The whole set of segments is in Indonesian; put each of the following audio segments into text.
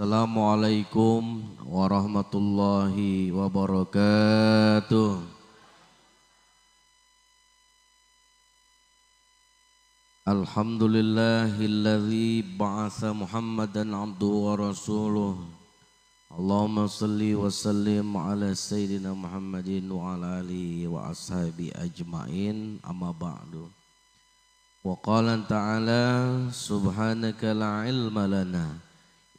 Assalamualaikum warahmatullahi wabarakatuh. Alhamdulillahilladzi ba'atha Muhammadan abduhu wa rasuluh. Allahumma salli wa sallim ala sayyidina Muhammadin wa ala alihi wa ashabi ajma'in, amma ba'du. Wa qala ta'ala subhanaka la ilma lana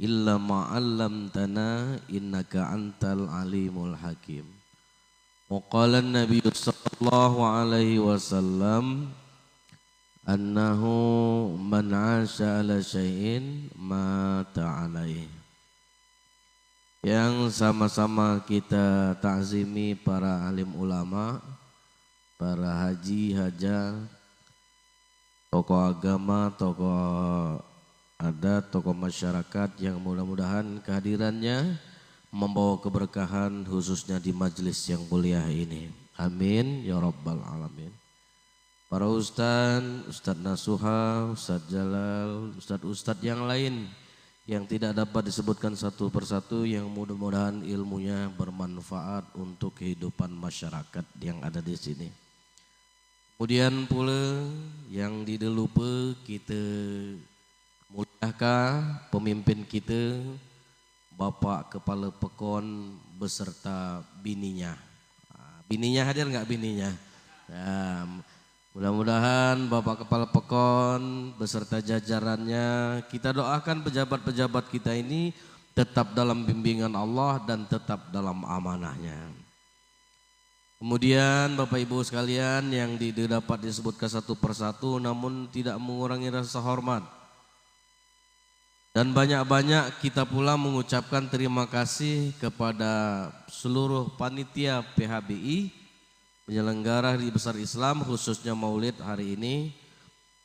illa ma'allamtana innaka antal alimul hakim. Wa qala an-nabiy sallallahu alaihi wasallam annahu man 'asha ala syai'in mata alaihi. Yang sama-sama kita ta'zimi para alim ulama, para haji, hajah, tokoh agama, tokoh adat, tokoh masyarakat yang mudah-mudahan kehadirannya membawa keberkahan khususnya di majelis yang mulia ini. Amin ya rabbal alamin. Para Ustadz Nasuha, Ustadz Jalal, Ustadz yang lain yang tidak dapat disebutkan satu persatu, yang mudah-mudahan ilmunya bermanfaat untuk kehidupan masyarakat yang ada di sini. Kemudian pula yang didelupa kita muliakah pemimpin kita, Bapak Kepala Pekon beserta bininya. Bininya hadir nggak bininya? Ya, mudah-mudahan Bapak Kepala Pekon beserta jajarannya, kita doakan pejabat-pejabat kita ini tetap dalam bimbingan Allah dan tetap dalam amanahnya. Kemudian Bapak Ibu sekalian yang dapat disebutkan satu persatu namun tidak mengurangi rasa hormat. Dan banyak-banyak kita pula mengucapkan terima kasih kepada seluruh panitia PHBI, penyelenggara Hari Besar Islam khususnya Maulid hari ini.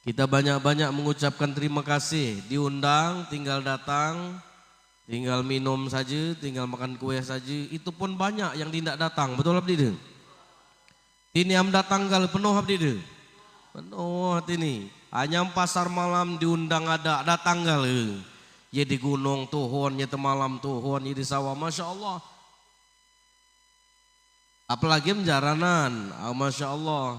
Kita banyak-banyak mengucapkan terima kasih, diundang tinggal datang, tinggal minum saja, tinggal makan kue saja, itu pun banyak yang tidak datang, betul abdi deh? Ini yang datang kalau penuh abdi deh? Penuh ini, hanya pasar malam diundang ada, datang kalau. Ya di gunung tuhun, ya di malam tuhun, ya di sawah, Masya Allah. Apalagi menjaranan, Masya Allah.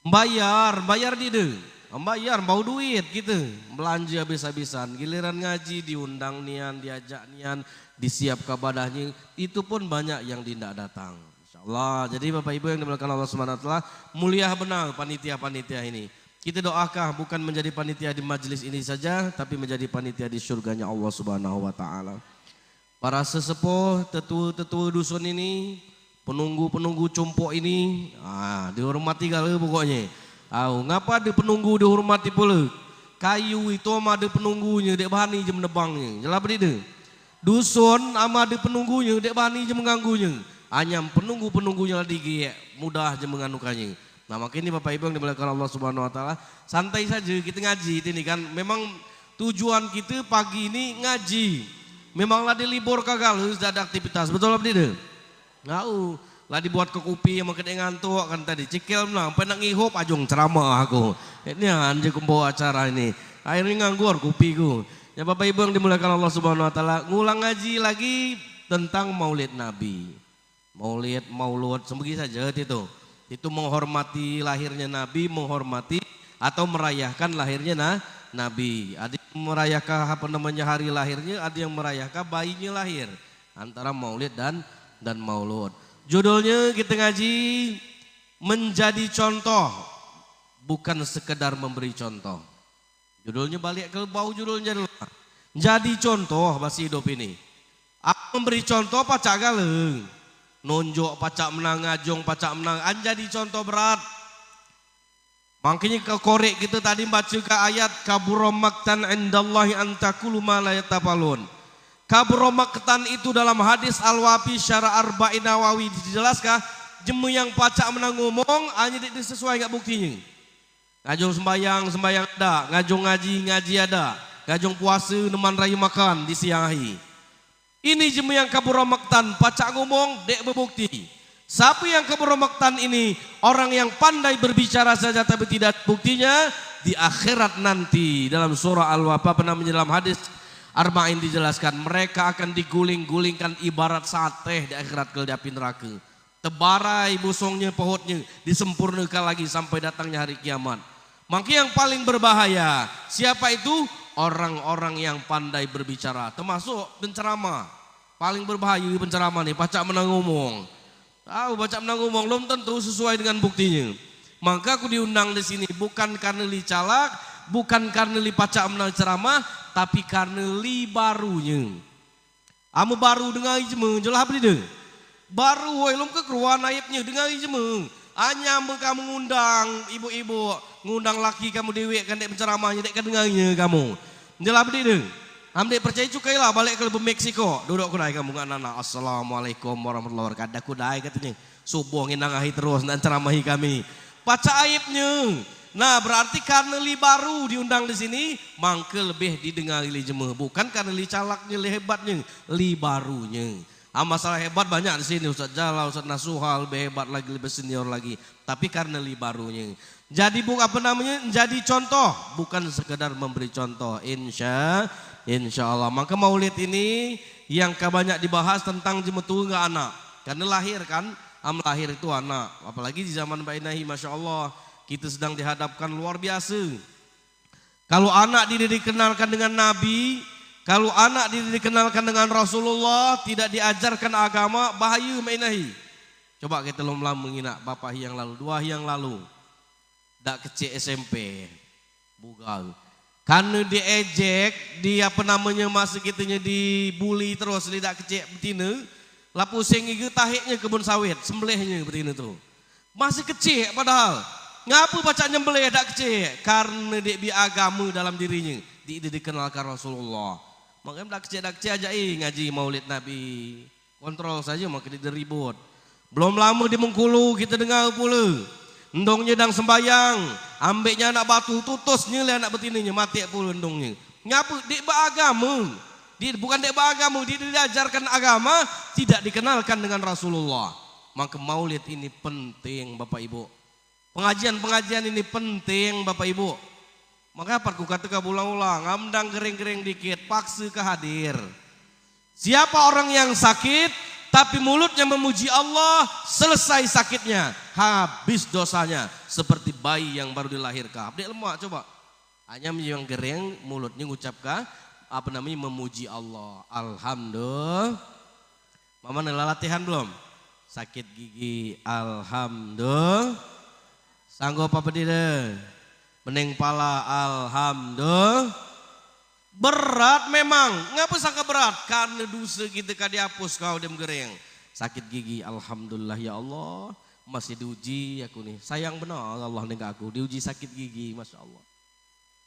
Bayar di deh. Bayar, bau duit gitu. Belanja habis-habisan, giliran ngaji diundang nian, diajak nian, disiap kabadahnya. Itu pun banyak yang tidak datang. Masya Allah. Jadi Bapak Ibu yang dimuliakan Allah Subhanahu wa taala, mulia benar panitia-panitia ini. Kita doakah bukan menjadi panitia di majelis ini saja, tapi menjadi panitia di surganya Allah Subhanahu wa taala. Para sesepuh, tetua-tetua dusun ini, penunggu-penunggu cumpok ini, dihormati kali pokoknya. Ngapa ada penunggu dihormati pula? Kayu itu ama ada penunggunya, dek bahani je menebangnya. Jelas beri. Dusun ama ada penunggunya, dek bahani je mengganggunya. Hanya penunggu-penunggunya lagi mudah je menganukannya. Nah makanya Bapak Ibu yang dimuliakan Allah Subhanahu wa taala, santai saja kita ngaji ini kan. Memang tujuan kita pagi ini ngaji. Memanglah di libur kagak harus ada aktivitas, betul abdi deh? Ngau, lah dibuat ke kopi yang makin ngantuk kan tadi. Cikil menang, penang ngihop ajong ceramah aku. Ini anjir kumbawa acara ini. Akhirnya nganggur kopiku. Ya Bapak Ibu yang dimuliakan Allah Subhanahu wa taala, ngulang ngaji lagi tentang Maulid Nabi. Maulud, sebegi saja itu. Itu menghormati lahirnya Nabi, menghormati atau merayakan lahirnya Nabi. Ada yang merayakan hari lahirnya, ada yang merayakan bayinya lahir. Antara Maulid dan Maulud. Judulnya kita ngaji menjadi contoh, bukan sekedar memberi contoh. Judulnya balik ke bawah judulnya dulu. Jadi contoh masih hidup ini. Aku memberi contoh pacak galeng. Nonjok pacak menang, ngajong pacak menang, jadi contoh berat. Makanya ke korek kita tadi baca ke ayat kabura maktan indallahi an taqulu ma la yatafalun. Kabura maktan itu dalam hadis Al-Wafi syara arba'in Nawawi dijelaskan jemu yang pacak menang ngomong hanya sesuai enggak buktinya. Ngajong sembayang ada, ngajong ngaji ada, ngajong puasa neman rayu makan di siang hari. Ini jemu yang kaburomaktan, pacak ngomong, dek berbukti. Siapa yang kaburomaktan ini? Orang yang pandai berbicara saja tapi tidak buktinya. Di akhirat nanti dalam surah Al-Wafa, dalam hadis Arba'in dijelaskan mereka akan diguling-gulingkan ibarat sate di akhirat kelak di api neraka. Tebarai busungnya, pohotnya disempurnakan lagi sampai datangnya hari kiamat. Maka yang paling berbahaya siapa itu? Orang-orang yang pandai berbicara, termasuk penceramah. Paling berbahaya penceramah nih, pacak menang ngomong. Tahu pacak menang ngomong belum tentu sesuai dengan buktinya. Maka aku diundang di sini bukan karena li calak, bukan karena li pacak menang ceramah, tapi karena li barunya. Amu baru dengar jema, jelah apa dia? Baru woi lom ke keruan naibnya dengar jema. Hanya kamu ngundang ibu-ibu, ngundang laki kamu dewek kan dek penceramahnya dek kedengarnya kamu. Jelah apa dia? Amdek percaya cukailah balik ke lebih Meksiko. Duduk kudai kamu nggak nana. Assalamualaikum warahmatullahi wabarakatuh. Kudai katanya. Subuh nginangahi terus dan ceramahi kami. Paca aibnya. Nah berarti karena li baru diundang di sini, mangke lebih didengari li jemeh. Bukan karena li calaknya, li hebatnya, li barunya. Masalah hebat banyak di sini. Ustaz Jalal, Ustaz Nasuha lebih hebat lagi, lebih senior lagi. Tapi karena li barunya. Jadi jadi contoh, bukan sekedar memberi contoh. Insya Allah. Maka maulid ini yang banyak dibahas tentang jemetu enggak anak. Karena lahir kan, lahir itu anak. Apalagi di zaman Mbak Inahi, Masya Allah. Kita sedang dihadapkan luar biasa. Kalau anak dikenalkan dengan Nabi, kalau anak dikenalkan dengan Rasulullah, tidak diajarkan agama, bahaya Mbak Inahi. Coba kita lama menginak bapak yang lalu, 2 yang lalu. Dak kecil SMP. Bugal. Karena diejek, masa kitanya dibully terus, lidak kecil betina, lah pusing itu tahiknya kebun sawit, sembelihnya betina tuh. Masih kecil padahal, ngapa baca nyembelih dak kecil? Karena dia agama dalam dirinya, dikenalkan Rasulullah. Makanya dak kecil aja ngaji maulid Nabi, kontrol saja makanya diribut. Belum lama di Bengkulu kita dengar pula. Endongnya dang sembayang, ambeknya anak batu, tutusnya le anak betinanya, mati pula endongnya. Ngapa? Dia beragama. Bukan dia beragama, dia diajarkan agama, tidak dikenalkan dengan Rasulullah. Maka maulid ini penting Bapak Ibu. Pengajian-pengajian ini penting Bapak Ibu. Maka apa aku katakan ulang-ulang, ngamdang kering-kering dikit, paksa ke hadir. Siapa orang yang sakit, tapi mulutnya memuji Allah, selesai sakitnya, habis dosanya. Seperti bayi yang baru dilahirkan. Abdek lemak coba. Hanya yang gereng, mulutnya ngucapkan, memuji Allah. Alhamdulillah. Mama nela latihan belum? Sakit gigi, alhamdulillah. Sanggup apa tidak? Meneng pala, alhamdulillah. Berat memang, ngapa sangka berat? Karena dosa kita kan dihapus kau dem gereng. Sakit gigi, alhamdulillah ya Allah. Masih diuji aku nih, sayang benar Allah dengan aku. Diuji sakit gigi, Masya Allah.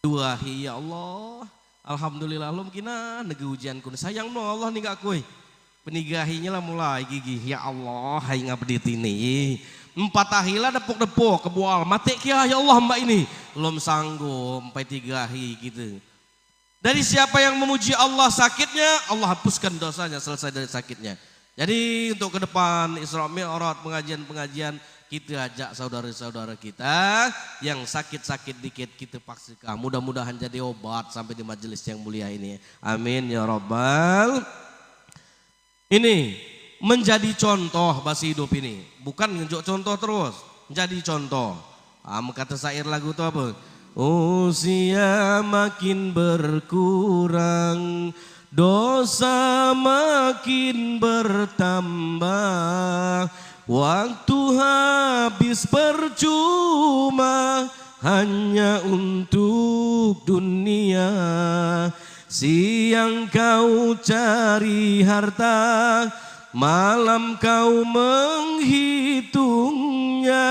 Duahi ya Allah, alhamdulillah lo mungkin nege ujianku. Sayang no Allah dengan aku. Penigahinya lah mulai gigi, ya Allah hai ngabdit ini. 4 tahila depuk-depuk kebual, mati kia ya Allah mbak ini. Belum sanggup, sampai 3 hari gitu. Dari siapa yang memuji Allah sakitnya, Allah hapuskan dosanya, selesai dari sakitnya. Jadi untuk ke depan Isra Mi'raj, pengajian-pengajian, kita ajak saudara-saudara kita yang sakit-sakit dikit kita paksakan. Mudah-mudahan jadi obat sampai di majelis yang mulia ini. Amin ya Rabbal. Ini menjadi contoh basi hidup ini. Bukan nunjuk contoh terus, menjadi contoh. Kata syair lagu itu apa? Usia makin berkurang, dosa makin bertambah, waktu habis percuma hanya untuk dunia. Siang kau cari harta, malam kau menghitungnya,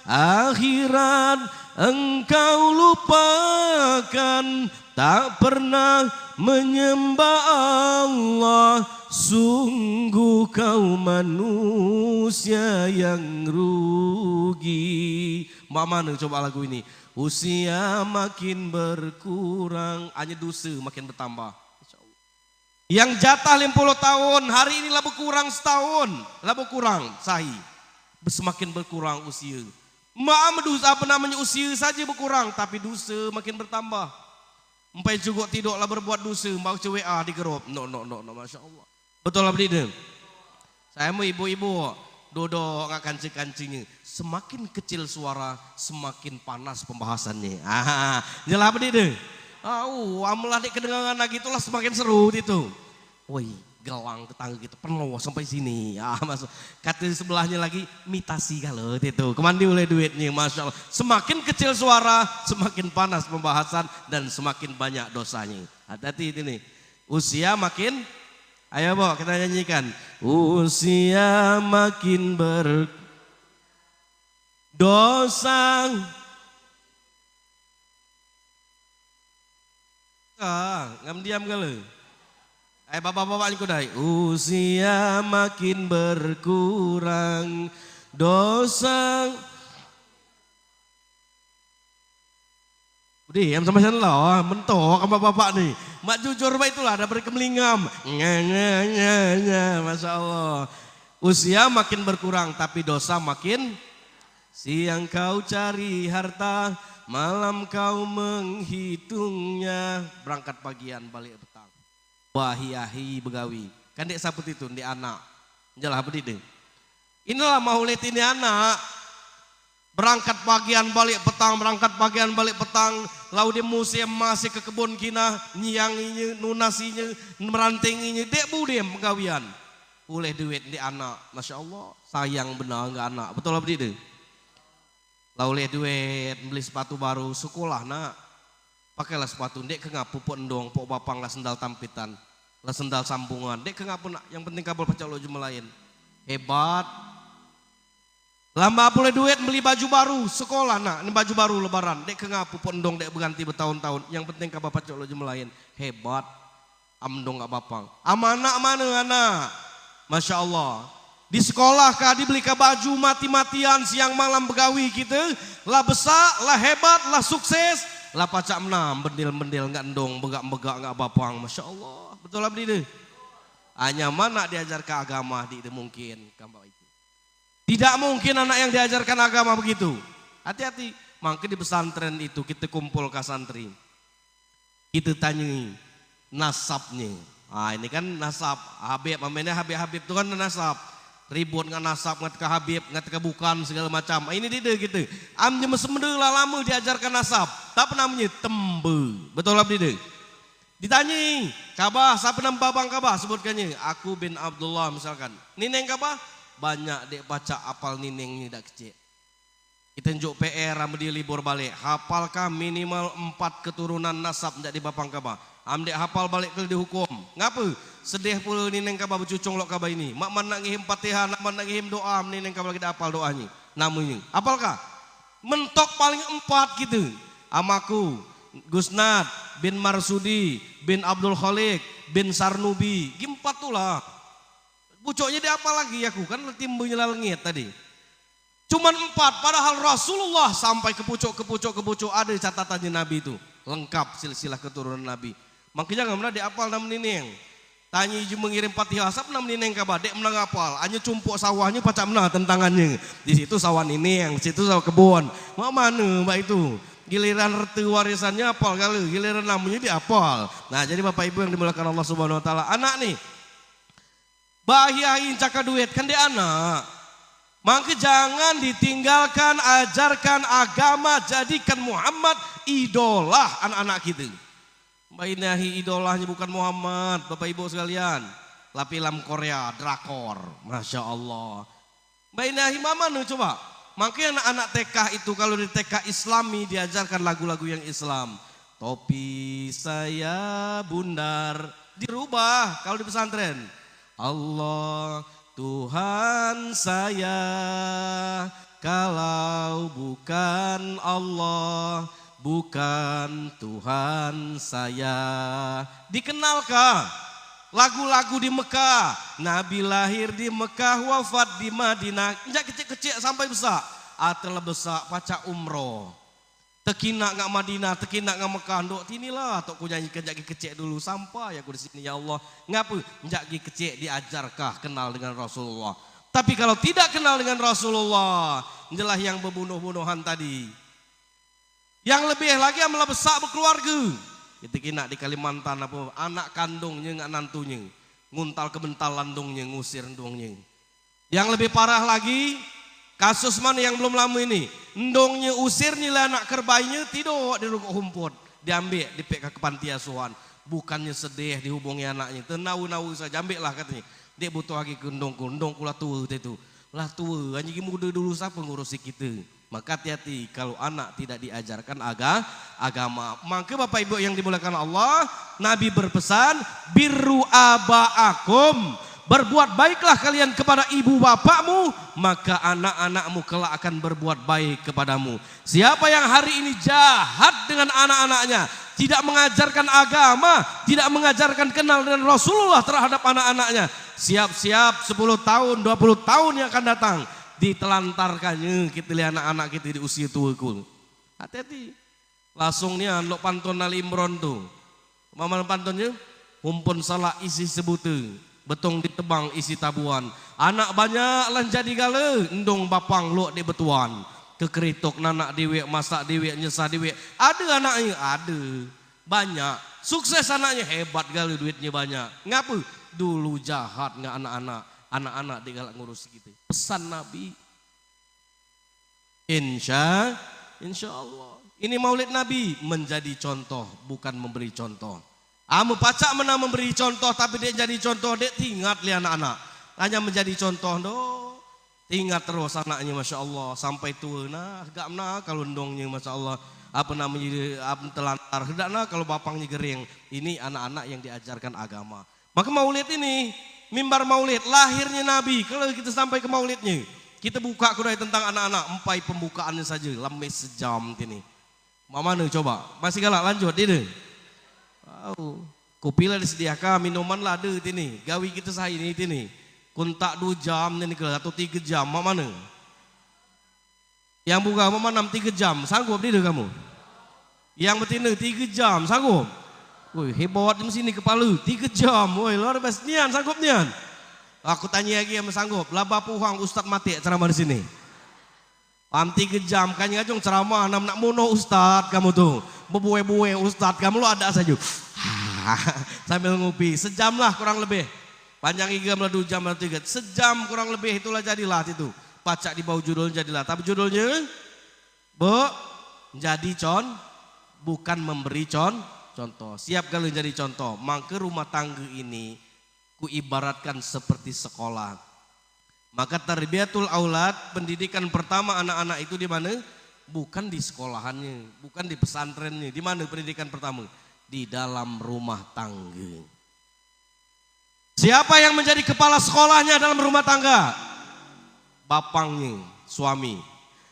akhirat engkau lupakan, tak pernah menyembah Allah. Sungguh kau manusia yang rugi. Mbak mana coba lagu ini? Usia makin berkurang, hanya dosa makin bertambah. Yang jatah 50 tahun, hari ini lah berkurang setahun, lah berkurang, sahih. Semakin berkurang usia. Usia saja berkurang, tapi dosa makin bertambah. Sampai juga tidaklah berbuat dosa, mau cewek di gerop. No, Masya Allah. Betul lah berdiri. Saya mau ibu-ibu, dodo nggak kancing-kancingnya. Semakin kecil suara, semakin panas pembahasannya. Jelas berdiri. Amulah di kedengaran lagi itulah semakin seru itu. Woi, gelang tetangga gitu penuh sampai sini. Masuk. Kata sebelahnya lagi mitasi kalau itu. Kemandi oleh duitnya, Masya Allah. Semakin kecil suara, semakin panas pembahasan dan semakin banyak dosanya. Hati-hati ini nih. Usia makin, ayo Bo, kita nyanyikan. Usia makin berdosa. Ngam diam kalau. Bapak-bapak kudai. Usia makin berkurang dosa. Udah, yang sama saya mentok sama bapak nih. Mak jujur pak itulah ada berkemelingam. Masya Allah. Usia makin berkurang tapi dosa makin. Siang kau cari harta, malam kau menghitungnya. Berangkat pagian balik petang. Wahiyahi begawi. Kan dek saput itu, dek anak. Jalah berdiri. Inilah maulid ini anak. Berangkat pagian balik petang, berangkat pagian balik petang. Lalu di musim masih ke kebun kina, nyianginya, nunasinya, merantinginya. Dek budem penggawian. Boleh duit di anak. Masya Allah, sayang benar enggak anak. Betul lah berdiri. Lalu duit, beli sepatu baru, sekolah nak. Pakailah sepatu, dek kengapu pun dong, pok bapang lah sendal tampitan, lah sendal sambungan, dek kengapu nak, yang penting kabel pacak lo jumelain. Hebat. Lama boleh duit beli baju baru, sekolah nak, ini baju baru lebaran, dek kengapu pun dong, dek berganti bertahun-tahun, yang penting kabel pacak lo jumelain. Hebat. Amdong gak bapang. Amanah mana anak? Masya Allah. Di sekolah kah dibeli ke baju mati-matian siang malam begawi kita, lah besar, lah hebat, lah sukses. Lah pacak menam, bendil-bendil nggak endong, begak-begak nggak bapang, Masya Allah. Betul lah berdiri. Hanya mana diajar ke agama, itu mungkin. Tidak mungkin anak yang diajarkan agama begitu. Hati-hati. Maka di pesantren itu kita kumpul ke santri. Kita tanya nasabnya. Ini kan nasab. Habib, namanya Habib itu kan nasab. Ribut nggak nasab, nggak ke Habib, nggak ke bukan segala macam. Ini dia gitu. Amnya semedela lama diajarkan nasab. Tapi namanya tembe. Betul lah dia. Ditanya, Kabah, siapa nama babang Kabah? Sebutkannya. Aku bin Abdullah misalkan. Nineng Kabah? Banyak dek baca apal ninengnya dak kecil. Kita njuk PR sama dia libur balik. Hafalkah minimal 4 keturunan nasab ndak di babang Kabah? Amdek hafal balik ke dihukum. Ngapa? Sedih pula nineng Kabah bercucung lok Kabah ini. Mak man nak ngihim Fatihah, nak man nak ngihim doa, nineng Kabah lagi hafal doanya. Namanya. Apalkah? Mentok paling 4 gitu. Amaku, Gusnad bin Marsudi bin Abdul Khalik bin Sarnubi. 4 tulah. Pucuknya dia apa lagi aku kan timbunya langit tadi. Cuman 4 padahal Rasulullah sampai ke pucuk ada catatannya Nabi itu. Lengkap silsilah keturunan Nabi. Makanya nggak pernah diapal nama nineng. Tanya iju mengirim Fatihah asap nama nineng Kabah dek menang apal. Hanya cumpuk sawahnya pacak menang tentangannya. Di situ sawah nineng, di situ sawah kebun. Mak mana mbak itu? Giliran reti warisannya apal kali, giliran namanya diapal. Nah jadi bapak ibu yang dimuliakan Allah Subhanahu Wa Taala, anak nih. Bahayain caka duit kan dia anak. Maka jangan ditinggalkan, ajarkan agama, jadikan Muhammad idola anak-anak kita. Mbak Inahi idolahnya bukan Muhammad, Bapak Ibu sekalian. Lah film Korea, drakor, Masya Allah. Mbak Inahi mama nih coba. Makanya anak-anak TK itu kalau di TK Islami diajarkan lagu-lagu yang Islam. Topi saya bundar, dirubah kalau di pesantren. Allah Tuhan saya, kalau bukan Allah, bukan Tuhan saya. Dikenalkah lagu-lagu di Mekah? Nabi lahir di Mekah, wafat di Madinah. Sejak kecil-kecil sampai besar. Atel besar pacak umroh. Tekina ngak Madinah, tekina ngak Mekah. Dok tinilah tok ku nyanyikan jagi kecil dulu sampai aku di sini ya Allah. Ngapa? Jagi kecil diajarkah kenal dengan Rasulullah. Tapi kalau tidak kenal dengan Rasulullah, jelah yang berbunuh-bunuhan tadi. Yang lebih lagi amalah besar berkeluarga. Itu kena di Kalimantan apa anak kandungnya nggak nantunya nguntal kebental landungnya ngusir ndongnya. Yang lebih parah lagi kasus mana yang belum lama ini ndongnya usir nilai anak kerbainya tidak di rukuk humput diambil di PK ke panti asuhan. Bukannya sedih dihubungi anaknya tenau-nau saja ambil lah katanya dia butuh lagi kendong kula tua itu lah tua anjing muda dulu siapa ngurusi kita. Maka hati-hati kalau anak tidak diajarkan agama. Maka Bapak Ibu yang dimuliakan Allah, Nabi berpesan, birru abaakum, berbuat baiklah kalian kepada ibu bapakmu, maka anak-anakmu kelak akan berbuat baik kepadamu. Siapa yang hari ini jahat dengan anak-anaknya, tidak mengajarkan agama, tidak mengajarkan kenal dengan Rasulullah terhadap anak-anaknya, siap-siap 10 tahun, 20 tahun yang akan datang, ditelantarkannya kita lihat anak-anak kita di usia tua kul. Hati-hati. Langsung nih lo pantun Ali Imron tuh. Mama pantunnya humpun salah isi sebute, betong ditebang isi tabuan. Anak banyak lan jadi gale, endong bapang lo di betuan. Kekeritok nanak dewe, masak dewe, nyesah dewe. Ada anaknya, ada. Banyak. Sukses anaknya hebat gale, duitnya banyak. Ngapa? Dulu jahat nggak anak-anak. Anak-anak digalak ngurus gitu. Pesan Nabi. Insya Allah. Ini maulid Nabi menjadi contoh, bukan memberi contoh. Amu pacak menang memberi contoh, tapi dia jadi contoh, dia tingkat li anak-anak. Hanya menjadi contoh, tingkat terus anaknya, masya Allah, sampai tua. Nah, gak nah kalau ndongnya, masya Allah, apa namanya, apa telantar, gak nah kalau bapangnya gering. Ini anak-anak yang diajarkan agama. Maka maulid ini. Mimbar maulid, lahirnya Nabi. Kalau kita sampai ke maulidnya, kita buka kurai tentang anak-anak, empai pembukaannya saja, lemes sejam ini. Mana coba? Masih galak lanjut ini. Wow. Kopi lah disediakan, minuman lah ada ini. Gawi kita saya ini. Kontak 2 jam ini atau 3 jam, mana? Yang buka mana 3 jam, sanggup dia kamu? Yang betina 3 jam, sanggup? Woi hebat di sini kepala 3 jam, woi luar biasa nian sanggup nian. Aku tanya lagi yang sanggup, laba puhang Ustad mati ceramah di sini. 3 jam kan ngajong ceramah nak mono Ustad kamu tuh, bebue-bue Ustad kamu lo ada saja. Sambil ngopi, sejam lah kurang lebih. Panjang 3 jam 3, sejam kurang lebih itulah jadilah itu. Pacak di bawah judul jadilah, tapi judulnya jadi bukan memberi contoh. Siap kalau jadi contoh. Maka rumah tangga ini kuibaratkan seperti sekolah. Maka tarbiyatul aulad, pendidikan pertama anak-anak itu di mana? Bukan di sekolahannya, bukan di pesantrennya. Di mana pendidikan pertama? Di dalam rumah tangga. Siapa yang menjadi kepala sekolahnya dalam rumah tangga? Bapangnya, suami.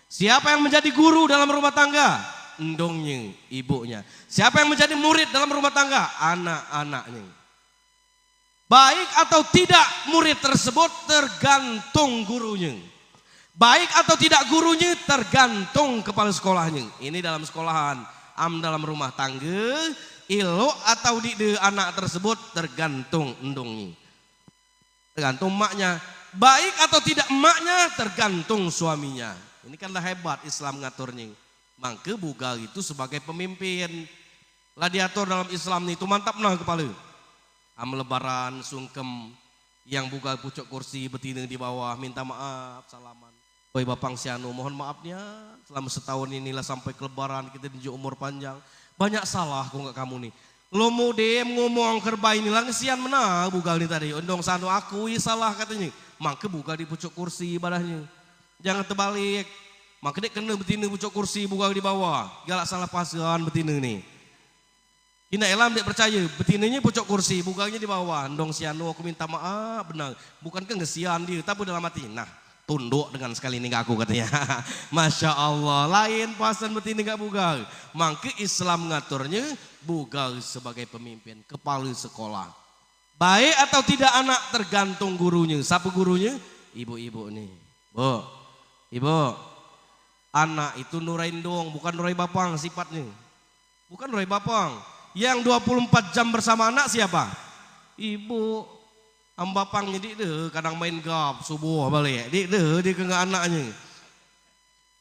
Siapa yang menjadi guru dalam rumah tangga? Endongnya, ibunya. Siapa yang menjadi murid dalam rumah tangga? Anak-anaknya. Baik atau tidak murid tersebut tergantung gurunya. Baik atau tidak gurunya tergantung kepala sekolahnya. Ini dalam sekolahan. Dalam rumah tangga, ilo atau di anak tersebut tergantung endongnya. Tergantung maknya. Baik atau tidak maknya tergantung suaminya. Ini kanlah hebat Islam ngaturnya. Maka bugal itu sebagai pemimpin. Gladiator dalam Islam itu mantap nah kepala. Lebaran, sungkem, yang bugal pucuk kursi betina di bawah, minta maaf, salaman. Oi Bapang Sianu, mohon maafnya selama setahun inilah sampai ke lebaran kita tunjuk umur panjang. Banyak salah kok enggak kamu nih. Lo mau dem ngomong kerba inilah ngesian mana bugal nih tadi. Ondong sanu akui salah katanya. Maka bugal di pucuk kursi ibadahnya. Jangan terbalik. Maka dia kena betina pucuk kursi buka di bawah. Galak salah pasangan betina nih. Kina elam dia percaya betinanya pucuk kursi bukanya di bawah. Ndong sianu aku minta maaf benar. Bukan ke ngesian dia tapi dalam hati. Nah tunduk dengan sekali ini aku katanya. Masya Allah. Lain pasan betina gak bugal. Maka Islam ngaturnya bugal sebagai pemimpin. Kepala sekolah. Baik atau tidak anak tergantung gurunya. Siapa gurunya? Ibu-ibu nih. Bu. Ibu. Anak itu nurain dong, bukan nurai bapang sifatnya. Bukan nurai bapang. Yang 24 jam bersama anak siapa? Ibu. Bapang jadi deh kadang main gap subuh balik. Dia ke anaknya.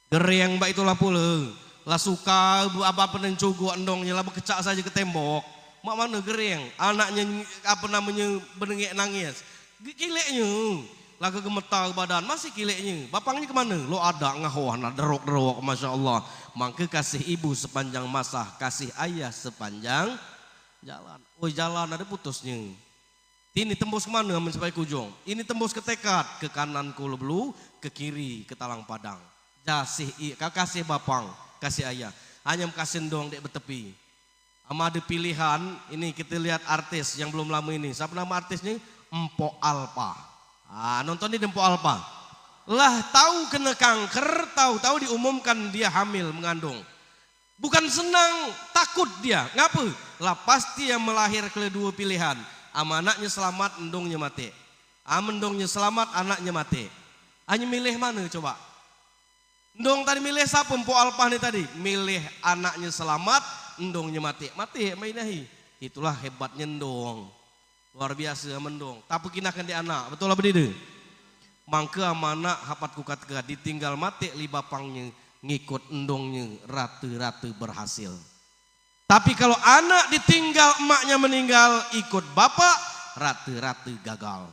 Gereng mbak itulah pula. Lah suka apa penen cugu endongnya lah bekecak saja ke tembok. Mak mana gereng, anaknya apa namanya benengek nangis. Kileknya. Lah kegemetar badan masih kileknya. Bapaknya kemana? Lo ada ngahoh nak derok-derok Masya Allah. Maka kasih ibu sepanjang masa, kasih ayah sepanjang jalan. Oh jalan ada putusnya. Ini tembus kemana sampai ke ujung. Ini tembus ke tekad, ke kanan ku lebelu, ke kiri ke talang padang. Kasih bapang, kasih ayah. Hanya kasih dong dek betepi. Ama ada pilihan, ini kita lihat artis yang belum lama ini. Siapa nama artisnya? Empok Alpa. Nonton di Empok Alpa. Lah tahu kena kanker, tahu diumumkan dia hamil mengandung. Bukan senang, takut dia. Ngapa? Lah pasti yang melahir kedua pilihan. Ama anaknya selamat, endongnya mati. Endongnya selamat, anaknya mati. Hanya milih mana coba? Endong tadi milih siapa? Empok Alpa nih tadi. Milih anaknya selamat, endongnya mati. Mati, mainahi. Itulah hebatnya endong. Luar biasa mendong. Tapi kinakan di anak. Betul lah berdiri. Mangke anak hapat kukat ditinggal mati li bapangnya ngikut endongnya ratu-ratu berhasil. Tapi kalau anak ditinggal emaknya meninggal ikut bapak ratu-ratu gagal.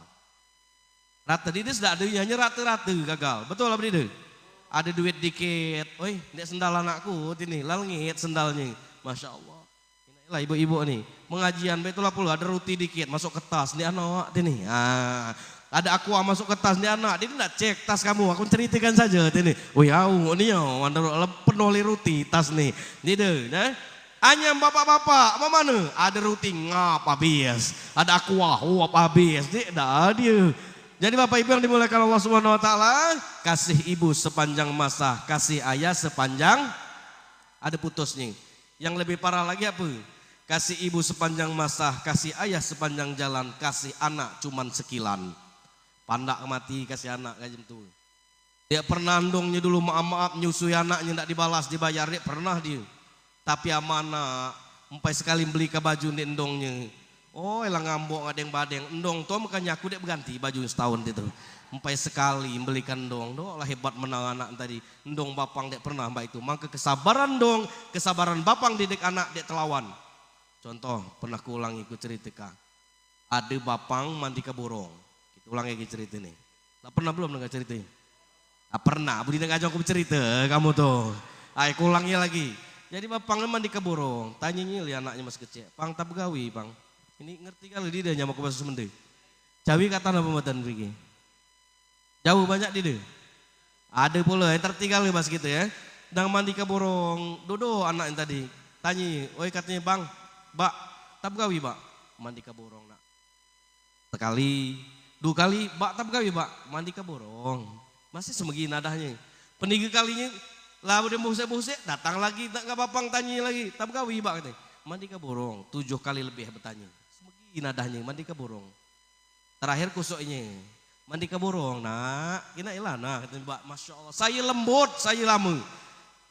Ratu ini sudah ada hanya ratu-ratu gagal. Betul lah berdiri. Ada duit dikit. Oi, ini sendal anakku ini langit sendalnya. Masya Allah. Inilah ibu-ibu nih. Mengajian betul pula ada roti dikit masuk ke tas di anak ini. Ada aqua masuk ke tas di anak. Dia tidak cek tas kamu. Aku ceritakan saja ini. Oh ya, ini ya, penuh roti tas nih. Ini deh. Hanya bapak-bapak, apa mana? Ada roti ngap habis. Ada aqua, apa habis. Dia. Jadi bapak ibu yang dimuliakan Allah Subhanahu Wa Taala, kasih ibu sepanjang masa, kasih ayah sepanjang ada putusnya. Yang lebih parah lagi apa? Kasih ibu sepanjang masa, kasih ayah sepanjang jalan, kasih anak cuman sekilan. Pandak mati kasih anak kayak gitu. Dia pernah andongnya dulu maaf nyusui anaknya tidak dibalas dibayar dia pernah dia. Tapi amanah sampai sekali beli ke baju di endongnya. Oh elang ngambok ada yang badeng endong tuh makanya aku dek berganti baju setahun itu. Sampai sekali belikan endong. Doh lah hebat menang anak tadi. Endong bapang dek pernah mbak itu. Maka kesabaran dong, kesabaran bapang didik anak dek telawan. Contoh pernah kuulang ikut cerita. Ada bapang mandi ke borong. Kita ulang lagi cerita ini. Lah pernah belum dengar cerita ini? Pernah, budi ngajak aku bercerita kamu tuh. Ayo ulangnya lagi. Jadi bapang mandi ke borong. Tanyanya li anaknya masih kecil. Pang tak begawi pang. Ini ngerti kali dia nyamuk ke bahasa Sunda. Jawi kata apa mboten begini. Jauh banyak dia. Ada pula yang tertinggal mas gitu ya. Sedang mandi ke borong. Dodo anak yang tadi. Tanya, oi katanya bang, bak, tak begawi bak. Mandi ke borong nak. Sekali, dua kali, bak tak begawi bak. Mandi ke borong. Masih semegi nadahnya. Peninggi kalinya, lah udah bohse-bohse, datang lagi, tak bapang tanya lagi. Tak begawi bak katanya. Mandi ke borong, 7 kali lebih bertanya. Semegi nadahnya, mandi ke borong. Terakhir kusuknya. Mandi ke borong, nak, kena ilah, nah, katanya, Mbak, Masya Allah, saya lembut, saya lama.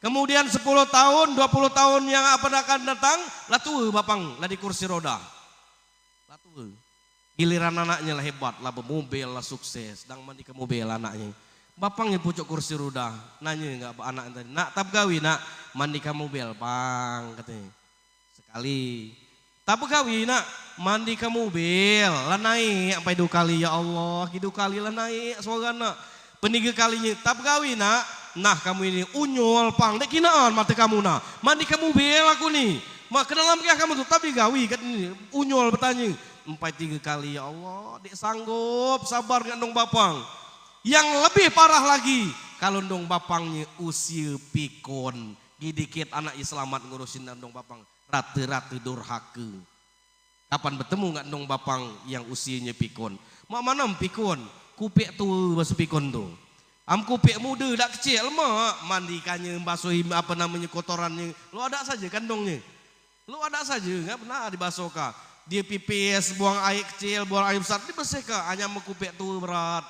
Kemudian 10 tahun, 20 tahun yang akan datang, lah tua bapang, lah di kursi roda. Lah tua. Giliran anaknya lah hebat, lah bermobil, lah sukses, sedang mandi ke mobil anaknya. Bapangnya pucuk kursi roda, nanya enggak anak tadi, nak tab gawi nak, mandi ke mobil, bang, katanya. Sekali. Tab gawi nak, mandi ke mobil, lah naik sampai 2 kali ya Allah, 2 kali lah naik suara nak. Peninggi kalinya, tab gawi nak, nah kamu ini unyol pang, dek kinaan mata kamu nak, mandi ke mobil aku nih, mak ke dalam kaya kamu tuh, tapi gawi katanya, unyol bertanya, sampai 3 kali ya Allah, dek sanggup, sabar gak dong bapang. Yang lebih parah lagi, kalau dong bapangnya usia pikon, dikit anak selamat ngurusin dong bapang, ratu-ratu durhaka. Kapan bertemu gak dong bapang yang usianya pikon? Mak mana pikon? Kupik tuh bahasa pikon tuh. Kupik muda dak kecil mak mandikannya basuhi apa namanya kotorannya. Lu ada saja kandongnya. Lu ada saja nggak pernah dibasuh kah? Dia pipis buang air kecil, buang air besar dibersihkan. Hanya kupik tuh berat.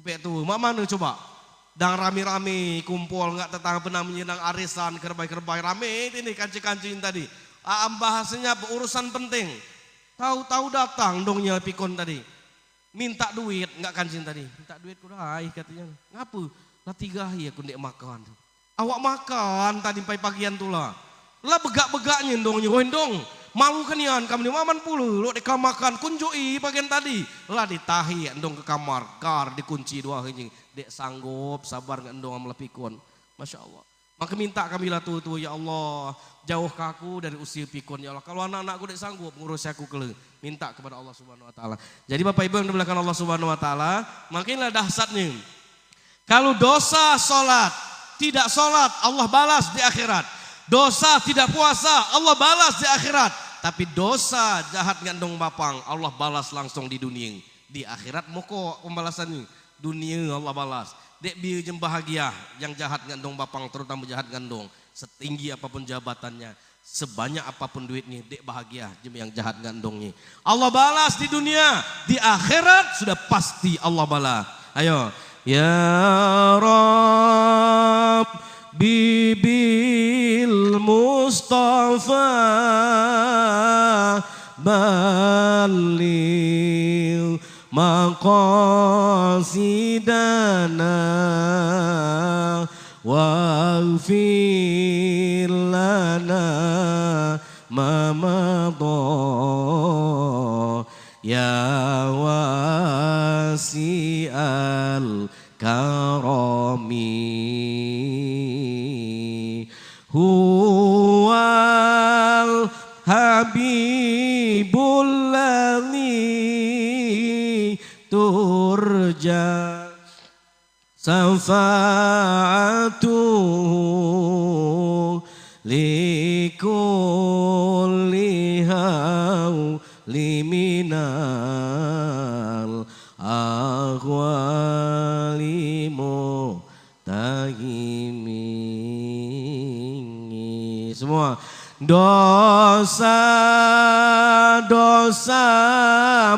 Kupik tuh mak mana coba? Dang rame-rame kumpul nggak tetangga pernah menyedang arisan kerbai-kerbai rame ini kancing-kancing tadi. Bahasanya urusan penting. Tahu-tahu datang dongnya pikon tadi. Minta duit, enggak kancing tadi. Minta duit kurai katanya. Ngapa? Lah 3 hari aku ndek makan. Awak makan tadi pagian tulah. Lah begak-begaknya dong dong. Malu kan yan kami maman puluh. Lo deka makan kunjui bagian tadi. Lah ditahi dong ke kamar. Kar dikunci dua hiji. Dek sanggup sabar ngendong melepikun. Masya Allah. Maka minta kami lah tuh ya Allah. Jauh kaku dari usia pikun ya Allah. Kalau anak-anakku dek sanggup ngurus aku kele. Minta kepada Allah Subhanahu Wa Taala. Jadi Bapak Ibu yang dibelakang Allah Subhanahu Wa Taala. Makinlah dahsyatnya. Kalau dosa sholat. Tidak sholat Allah balas di akhirat. Dosa tidak puasa Allah balas di akhirat. Tapi dosa jahat ngandung bapang Allah balas langsung di dunia. Di akhirat moko pembalasannya. Dunia Allah balas. Dek biar jem bahagia yang jahat ngandung bapang terutama jahat ngandung. Setinggi apapun jabatannya. Sebanyak apapun duitnya dek bahagia jem yang jahat ngandungnya. Allah balas di dunia. Di akhirat sudah pasti Allah balas. Ayo. Ya Rabb bibil Mustafa balil maqasidana waghfir lana ma madha ya wasi'al karami huwal habibul ladzi turja safa'atuhu likulli hawli minal ahwali mutahimi. Semua dosa-dosa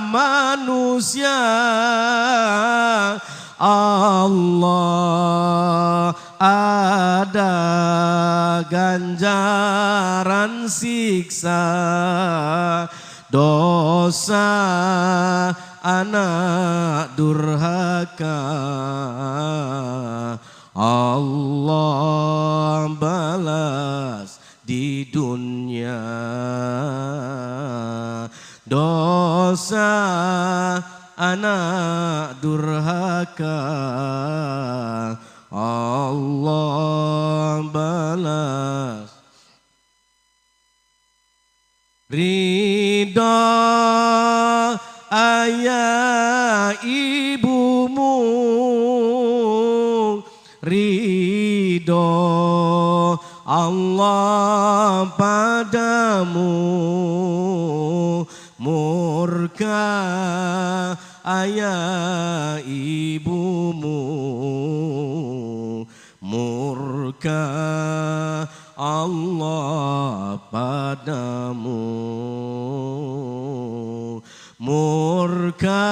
manusia Allah ada ganjaran siksa. Dosa anak durhaka Allah balas di dunia. Dosa anak durhaka Allah balas. Ridha ayah ibumu, ridho Allah padamu, murka ayah ibumu, murka Allah padamu, murka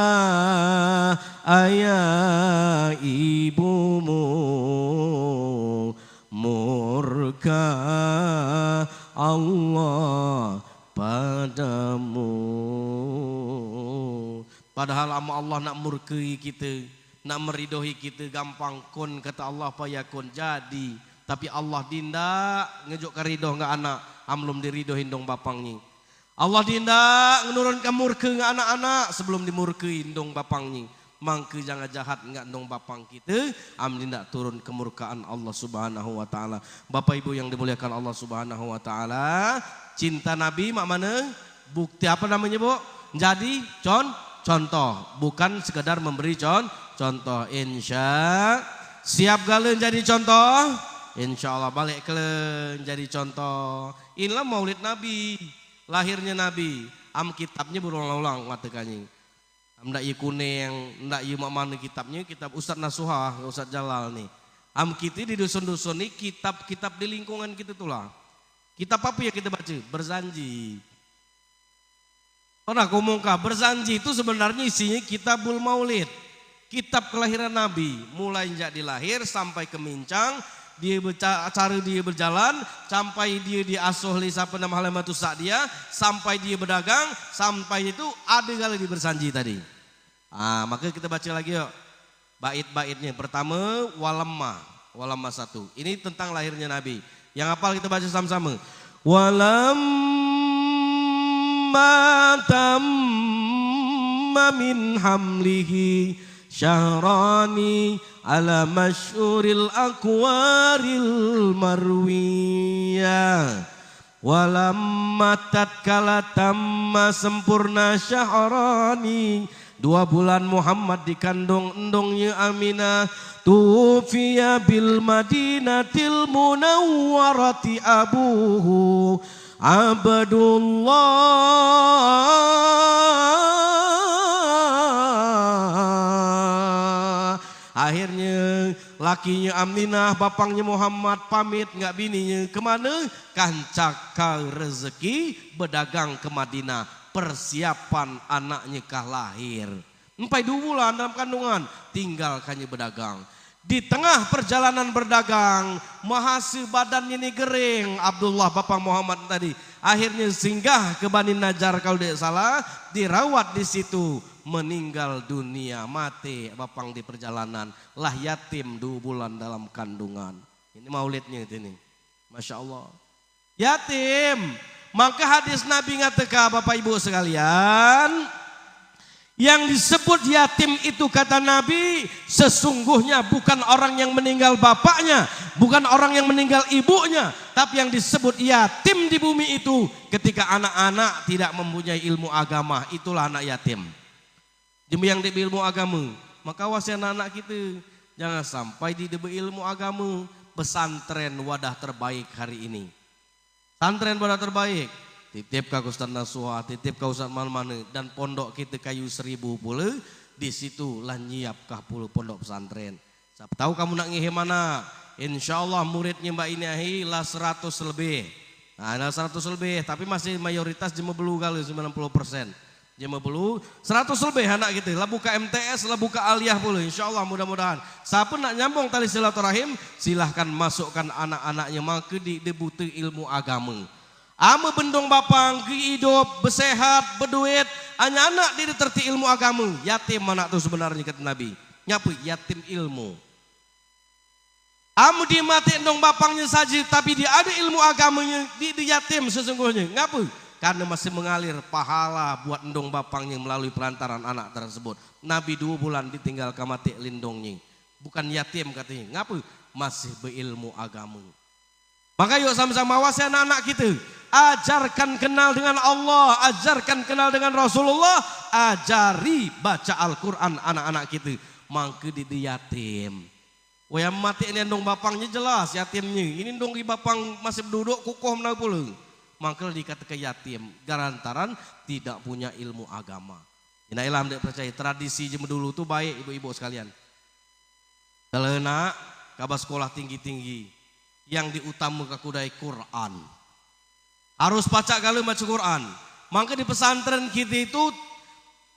ayah ibumu, murka Allah padamu. Padahal Allah nak murkai kita, nak meridohi kita gampang kun kata Allah payakun jadi. Tapi Allah dinda ngejuk karidoh nggak anak, amlum diridohin dong bapangnya. Allah dinda menurunkan murka nggak anak-anak sebelum dimurkain dong bapangnya. Mangke jangan jahat nggak dong bapang kita, am dinda turun kemurkaan Allah Subhanahu Wa Taala. Bapak Ibu yang dimuliakan Allah Subhanahu Wa Taala, cinta Nabi mak mana? Bukti apa namanya bu? Jadi contoh, bukan sekedar memberi contoh. Siap galen jadi contoh. Insya Allah balik kalian jadi contoh. Inilah maulid Nabi, lahirnya Nabi. Am kitabnya berulang-ulang ngatakannya. Am ndak ye kuning, ndak ye mana kitabnya, kitab Ustaz Nasuha, Ustaz Jalal nih. Am kita di dusun-dusun ini kitab-kitab di lingkungan kita tuh lah. Kitab apa ya kita baca? Berzanji. Pernah ngomongkah? Berzanji itu sebenarnya isinya kitabul maulid. Kitab kelahiran Nabi, mulai sejak dilahir sampai kemincang. Dia cara dia berjalan sampai dia diasuh li siapa nama Halimatu Sa'diyah, sampai dia berdagang, sampai itu ada kali dia bersanji tadi. Maka kita baca lagi yuk bait-baitnya. Pertama walamma, Walamma 1. Ini tentang lahirnya Nabi. Yang hafal kita baca sama-sama. Walamma tamma min hamlihi syahrani ala masyuril akwaril marwiyah. Walamma tatkala tamma sempurna syahrani 2 bulan Muhammad dikandung endongnya Aminah, tufiya bil madinatil munawwarati abuhu Abdullah. Akhirnya lakinya Aminah, bapangnya Muhammad pamit nggak bininya kemana? Kancaka rezeki berdagang ke Madinah, persiapan anaknya kah lahir. Sampai 2 bulan dalam kandungan tinggalkannya berdagang. Di tengah perjalanan berdagang, mahasi badannya ini gering. Abdullah bapak Muhammad tadi akhirnya singgah ke Bani Najjar kalau tidak salah, dirawat di situ. Meninggal dunia, mati bapang di perjalanan, lah yatim 2 bulan dalam kandungan. Ini maulidnya ini, Masya Allah. Yatim. Maka hadis Nabi ngatakan Bapak Ibu sekalian, yang disebut yatim itu kata Nabi sesungguhnya bukan orang yang meninggal bapaknya, bukan orang yang meninggal ibunya, tapi yang disebut yatim di bumi itu ketika anak-anak tidak mempunyai ilmu agama, itulah anak yatim. Yang diberi ilmu agama, maka wasiat anak kita jangan sampai diberi ilmu agama. Pesantren wadah terbaik hari ini. Pesantren wadah terbaik. Titip ke Ustaz Nasuha, titip ke Ustaz mana-mana, dan pondok kita kayu 1000 pula. Di situ lah nyiapkah pula pondok pesantren. Siapa tahu kamu nak ngihe mana? Insya Allah muridnya Mbak Inahi lah 100 lebih. Nah, 100 lebih, tapi masih mayoritas jema belu kali 90%. Jema belu 100 lebih anak gitu. Lah buka MTS, lah buka aliyah pula. Insya Allah mudah-mudahan. Siapa nak nyambung tali silaturahim, silahkan masukkan anak-anaknya maka didebuti ilmu agama. Ame bendong bapang, hidup, bersehat, berduit, hanya anak dia terti ilmu agama. Yatim anak tu sebenarnya kata Nabi. Nyapa yatim ilmu. Ame dia mati endong bapangnya saja, tapi dia ada ilmu agamanya, dia yatim sesungguhnya. Ngapa? Karena masih mengalir pahala buat endong bapangnya melalui perantaran anak tersebut. Nabi 2 bulan ditinggalkan mati lindungnya. Bukan yatim katanya. Ngapa? Masih berilmu agama. Maka yuk sama-sama awasi anak-anak kita. Ajarkan kenal dengan Allah, ajarkan kenal dengan Rasulullah, ajari baca Al-Quran anak-anak kita. Maka di yatim. Yang mati ini endong bapangnya jelas yatimnya. Ini endong di bapang masih duduk kukuh menang pula. Maka dikatakan yatim, garantaran tidak punya ilmu agama. Ini ilham tidak percaya. Tradisi jam dulu tuh baik ibu-ibu sekalian. Kalau nak kabar sekolah tinggi-tinggi, yang diutamakan kudai Quran. Harus baca kalau baca Quran. Maka di pesantren kita itu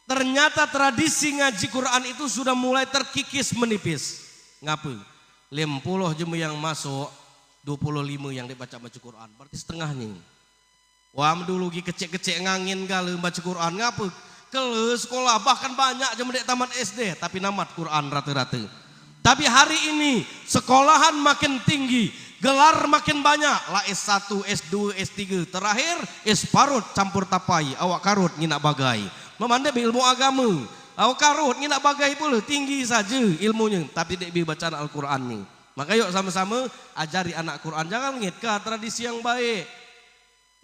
ternyata tradisi ngaji Quran itu sudah mulai terkikis menipis. Ngapa? 50 jemu yang masuk, 25 yang dibaca-baca Quran. Berarti setengahnya. Wah dulu kecek-kecek ngangin kalau baca Quran. Ngapa? Kalau sekolah bahkan banyak jemu dek tamat SD tapi namat Quran rata-rata. Tapi hari ini sekolahan makin tinggi, gelar makin banyak. Lah S1, S2, S3, terakhir S-parut campur tapai. Awak karut nginak bagai. Memandai ilmu agama. Awak karut nginak bagai pula, tinggi saja ilmunya. Tapi dek bacaan Al-Quran ni. Maka yuk sama-sama ajari anak Quran. Jangan ngitkan tradisi yang baik.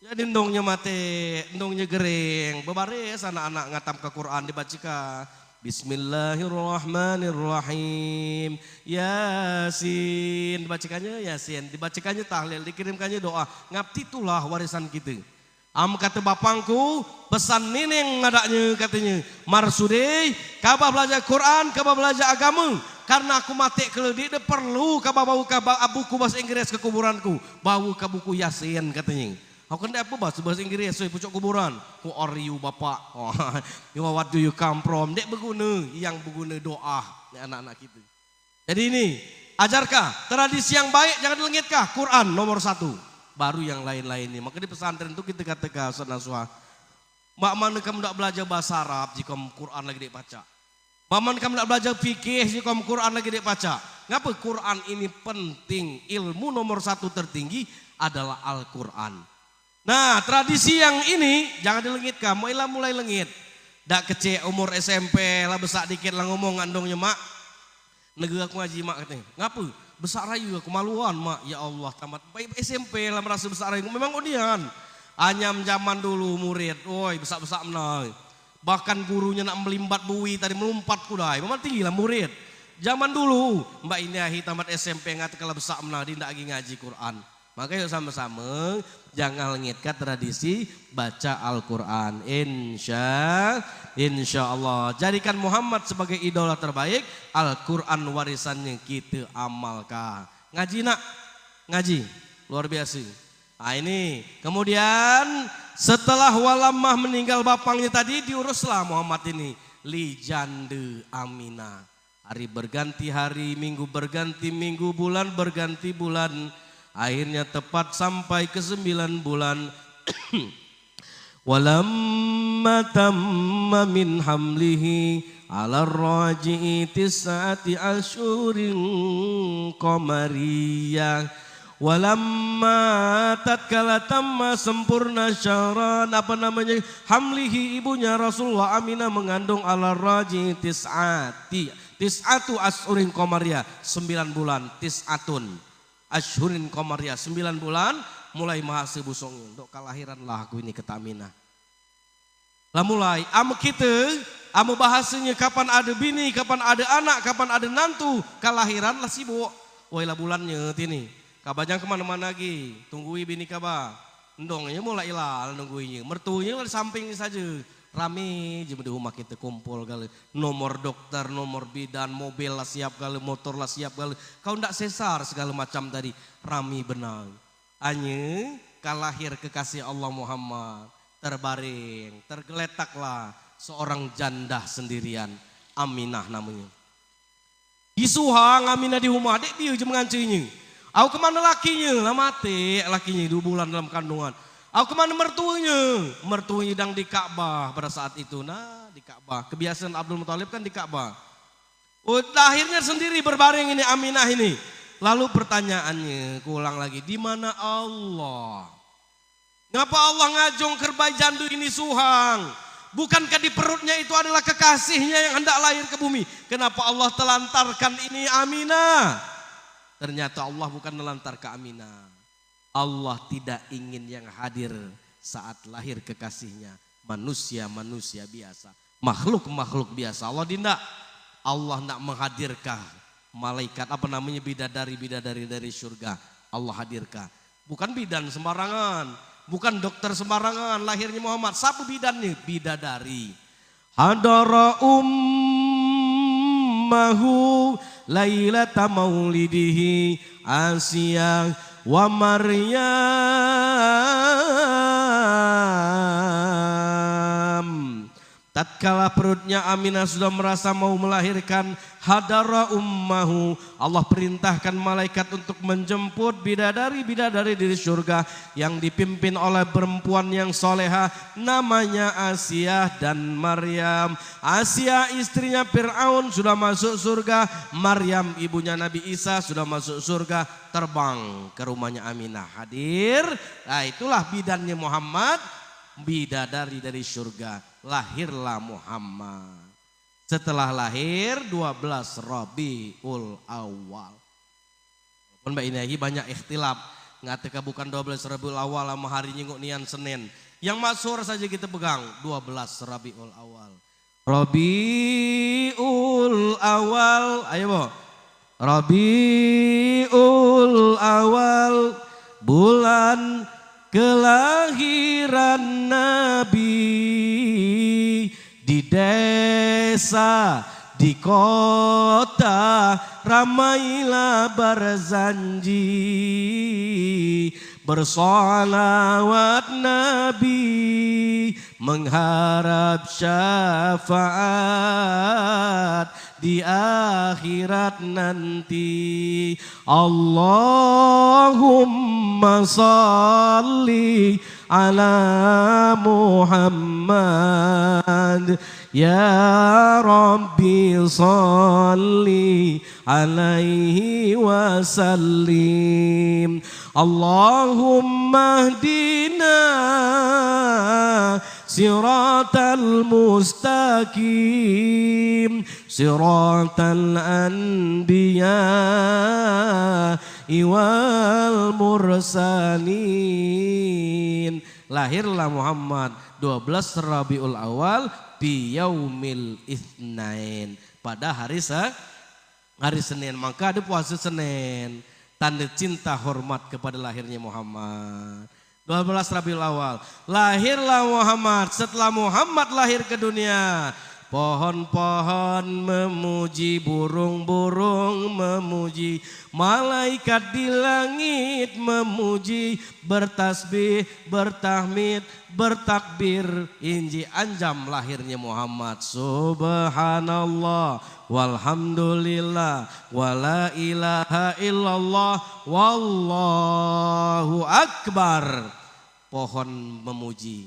Jadi endongnya mati, endongnya gering. Bebaris anak-anak ngatam ke Quran dibacakan. Bismillahirrahmanirrahim. Yasin. Dibacakannya Yasin. Dibacakannya tahlil. Dikirimkannya doa. Ngapti itulah warisan kita. Kata bapangku, pesan nining ngadaknya katanya. Marsudai, kabah belajar Quran, kabah belajar agama. Karena aku mati kalau dia perlu kabah bau kabah buku bahasa Inggris ke kuburanku. Bau ke buku Yasin katanya. Aku kan apa bahasa Inggris, so pucuk kuburan. Who are you bapak? Oh, what do you come from? Dek berguna, yang berguna doa anak-anak kita. Jadi ini, ajarkah tradisi yang baik, jangan dilengitkan. Quran nomor 1, baru yang lain-lainnya. Maka di pesantren itu kita katakan, Ustaz Nasuha, mak mana kamu tidak belajar bahasa Arab jika Quran lagi dibaca? Paman kamu nak belajar fikih sih kamu Quran lagi dek baca. Ngapa Quran ini penting? Ilmu nomor satu tertinggi adalah Al-Quran. Nah tradisi yang ini jangan dilengitkan. Mulai lengit. Dak kecil umur SMP lah besar dikit lah ngomong andongnya mak. Negara aku ngaji mak katanya. Ngapa? Besar rayu aku maluan mak. Ya Allah tamat baik SMP lah merasa besar rayu. Memang odian. Anyam zaman dulu murid. Woi besar-besar menang. Bahkan gurunya nak melimbat bui tadi melompat kudai. Memang tinggi lah murid. Zaman dulu Mbak Inahi tamat SMP ngat kalau besar menang dia tidak lagi ngaji Quran. Maka yuk sama-sama jangan lengitkan tradisi baca Al-Quran. Insya Allah. Jadikan Muhammad sebagai idola terbaik. Al-Quran warisannya kita amalkan. Ngaji nak? Ngaji. Luar biasa. Nah ini kemudian setelah Walamah meninggal bapangnya tadi diuruslah Muhammad ini li jande Aminah. Hari berganti hari, minggu berganti minggu, bulan berganti bulan. Akhirnya tepat sampai ke 9 bulan. Walamma tamma min hamlihi ala raji'i tis'ati asyurin qamariyah. Walamma tatkala tamma sempurna syahran hamlihi ibunya Rasulullah Aminah mengandung ala raji tis'atu ashurin qamariyah 9 bulan tis'atun ashurin qamariyah 9 bulan mulai mahasiswa busong untuk kelahiran lah aku ini kata Aminah. Lah mulai kita bahasanya kapan ada bini, kapan ada anak, kapan ada nantu, kelahiran lah sibuk. Woi lah bulannya ini. Kabajang kemana-mana lagi, tunggui bini kaba. Endongnya mulai lah nungguinya. Mertuanya lah di samping saja. Rame je di rumah kita kumpul kali. Nomor dokter, nomor bidan, mobil lah siap kali, motor lah siap kali. Kau ndak sesar segala macam tadi. Rame benar. Hanya kalahir kekasih Allah Muhammad. Terbaring, tergeletaklah seorang janda sendirian. Aminah namanya. Disuhang Aminah di rumah, dek dia je mengancinya. Aku kemana lakinya? Lah mati lakinya 2 bulan dalam kandungan. Aku kemana mertuanya? Mertuanya sedang di Ka'bah pada saat itu. Nah di Ka'bah. Kebiasaan Abdul Muthalib kan di Ka'bah. Akhirnya sendiri berbaring ini Aminah ini. Lalu pertanyaannya, kuulang lagi. Di mana Allah? Ngapa Allah ngajong kerbai jandu ini suhang? Bukankah di perutnya itu adalah kekasihnya yang hendak lahir ke bumi? Kenapa Allah telantarkan ini Aminah? Ternyata Allah bukan melantar ke Aminah. Allah tidak ingin yang hadir saat lahir kekasihnya. Manusia-manusia biasa. Makhluk-makhluk biasa. Allah tidak. Allah tidak menghadirkan malaikat bidadari-bidadari dari surga. Allah hadirkan. Bukan bidan sembarangan. Bukan dokter sembarangan. Lahirnya Muhammad. Siapa bidannya? Bidadari. Hadara ummahu lailata maulidihi Asiyah wa Maryam. Tatkala perutnya Aminah sudah merasa mau melahirkan, hadara ummahu, Allah perintahkan malaikat untuk menjemput bidadari-bidadari dari surga yang dipimpin oleh perempuan yang soleha namanya Asiyah dan Maryam. Asiyah istrinya Fir'aun sudah masuk surga, Maryam ibunya Nabi Isa sudah masuk surga, terbang ke rumahnya Aminah hadir. Nah itulah bidannya Muhammad, bidadari dari surga. Lahirlah Muhammad. Setelah lahir 12 Rabiul Awal. Walaupun Mbak Inahi banyak ikhtilaf. Ngatika bukan 12 Rabiul Awal sama hari nyinguk nian Senin. Yang masyhur saja kita pegang 12 Rabiul Awal. Rabiul Awal. Ayo bo. Rabiul Awal. Bulan kelahiran Nabi. Di desa, di kota, ramailah berzanji, bersolawat Nabi, mengharap syafaat di akhirat nanti. Allahumma salli ala Muhammad ya Rabbi salli alaihi wasallim. Allahumma hdina siratal mustaqim siratal anbiya wal mursalin. Lahirlah Muhammad 12 Rabiul Awal bi yaumil itsnain, pada hari Senin. Maka ada puasa Senin, tanda cinta hormat kepada lahirnya Muhammad. 12 Rabiul Awal lahirlah Muhammad. Setelah Muhammad lahir ke dunia, pohon-pohon memuji, burung-burung memuji, malaikat di langit memuji, bertasbih, bertahmid, bertakbir. Inji anjam lahirnya Muhammad. Subhanallah walhamdulillah wala ilaha illallah wallahu akbar. Pohon memuji,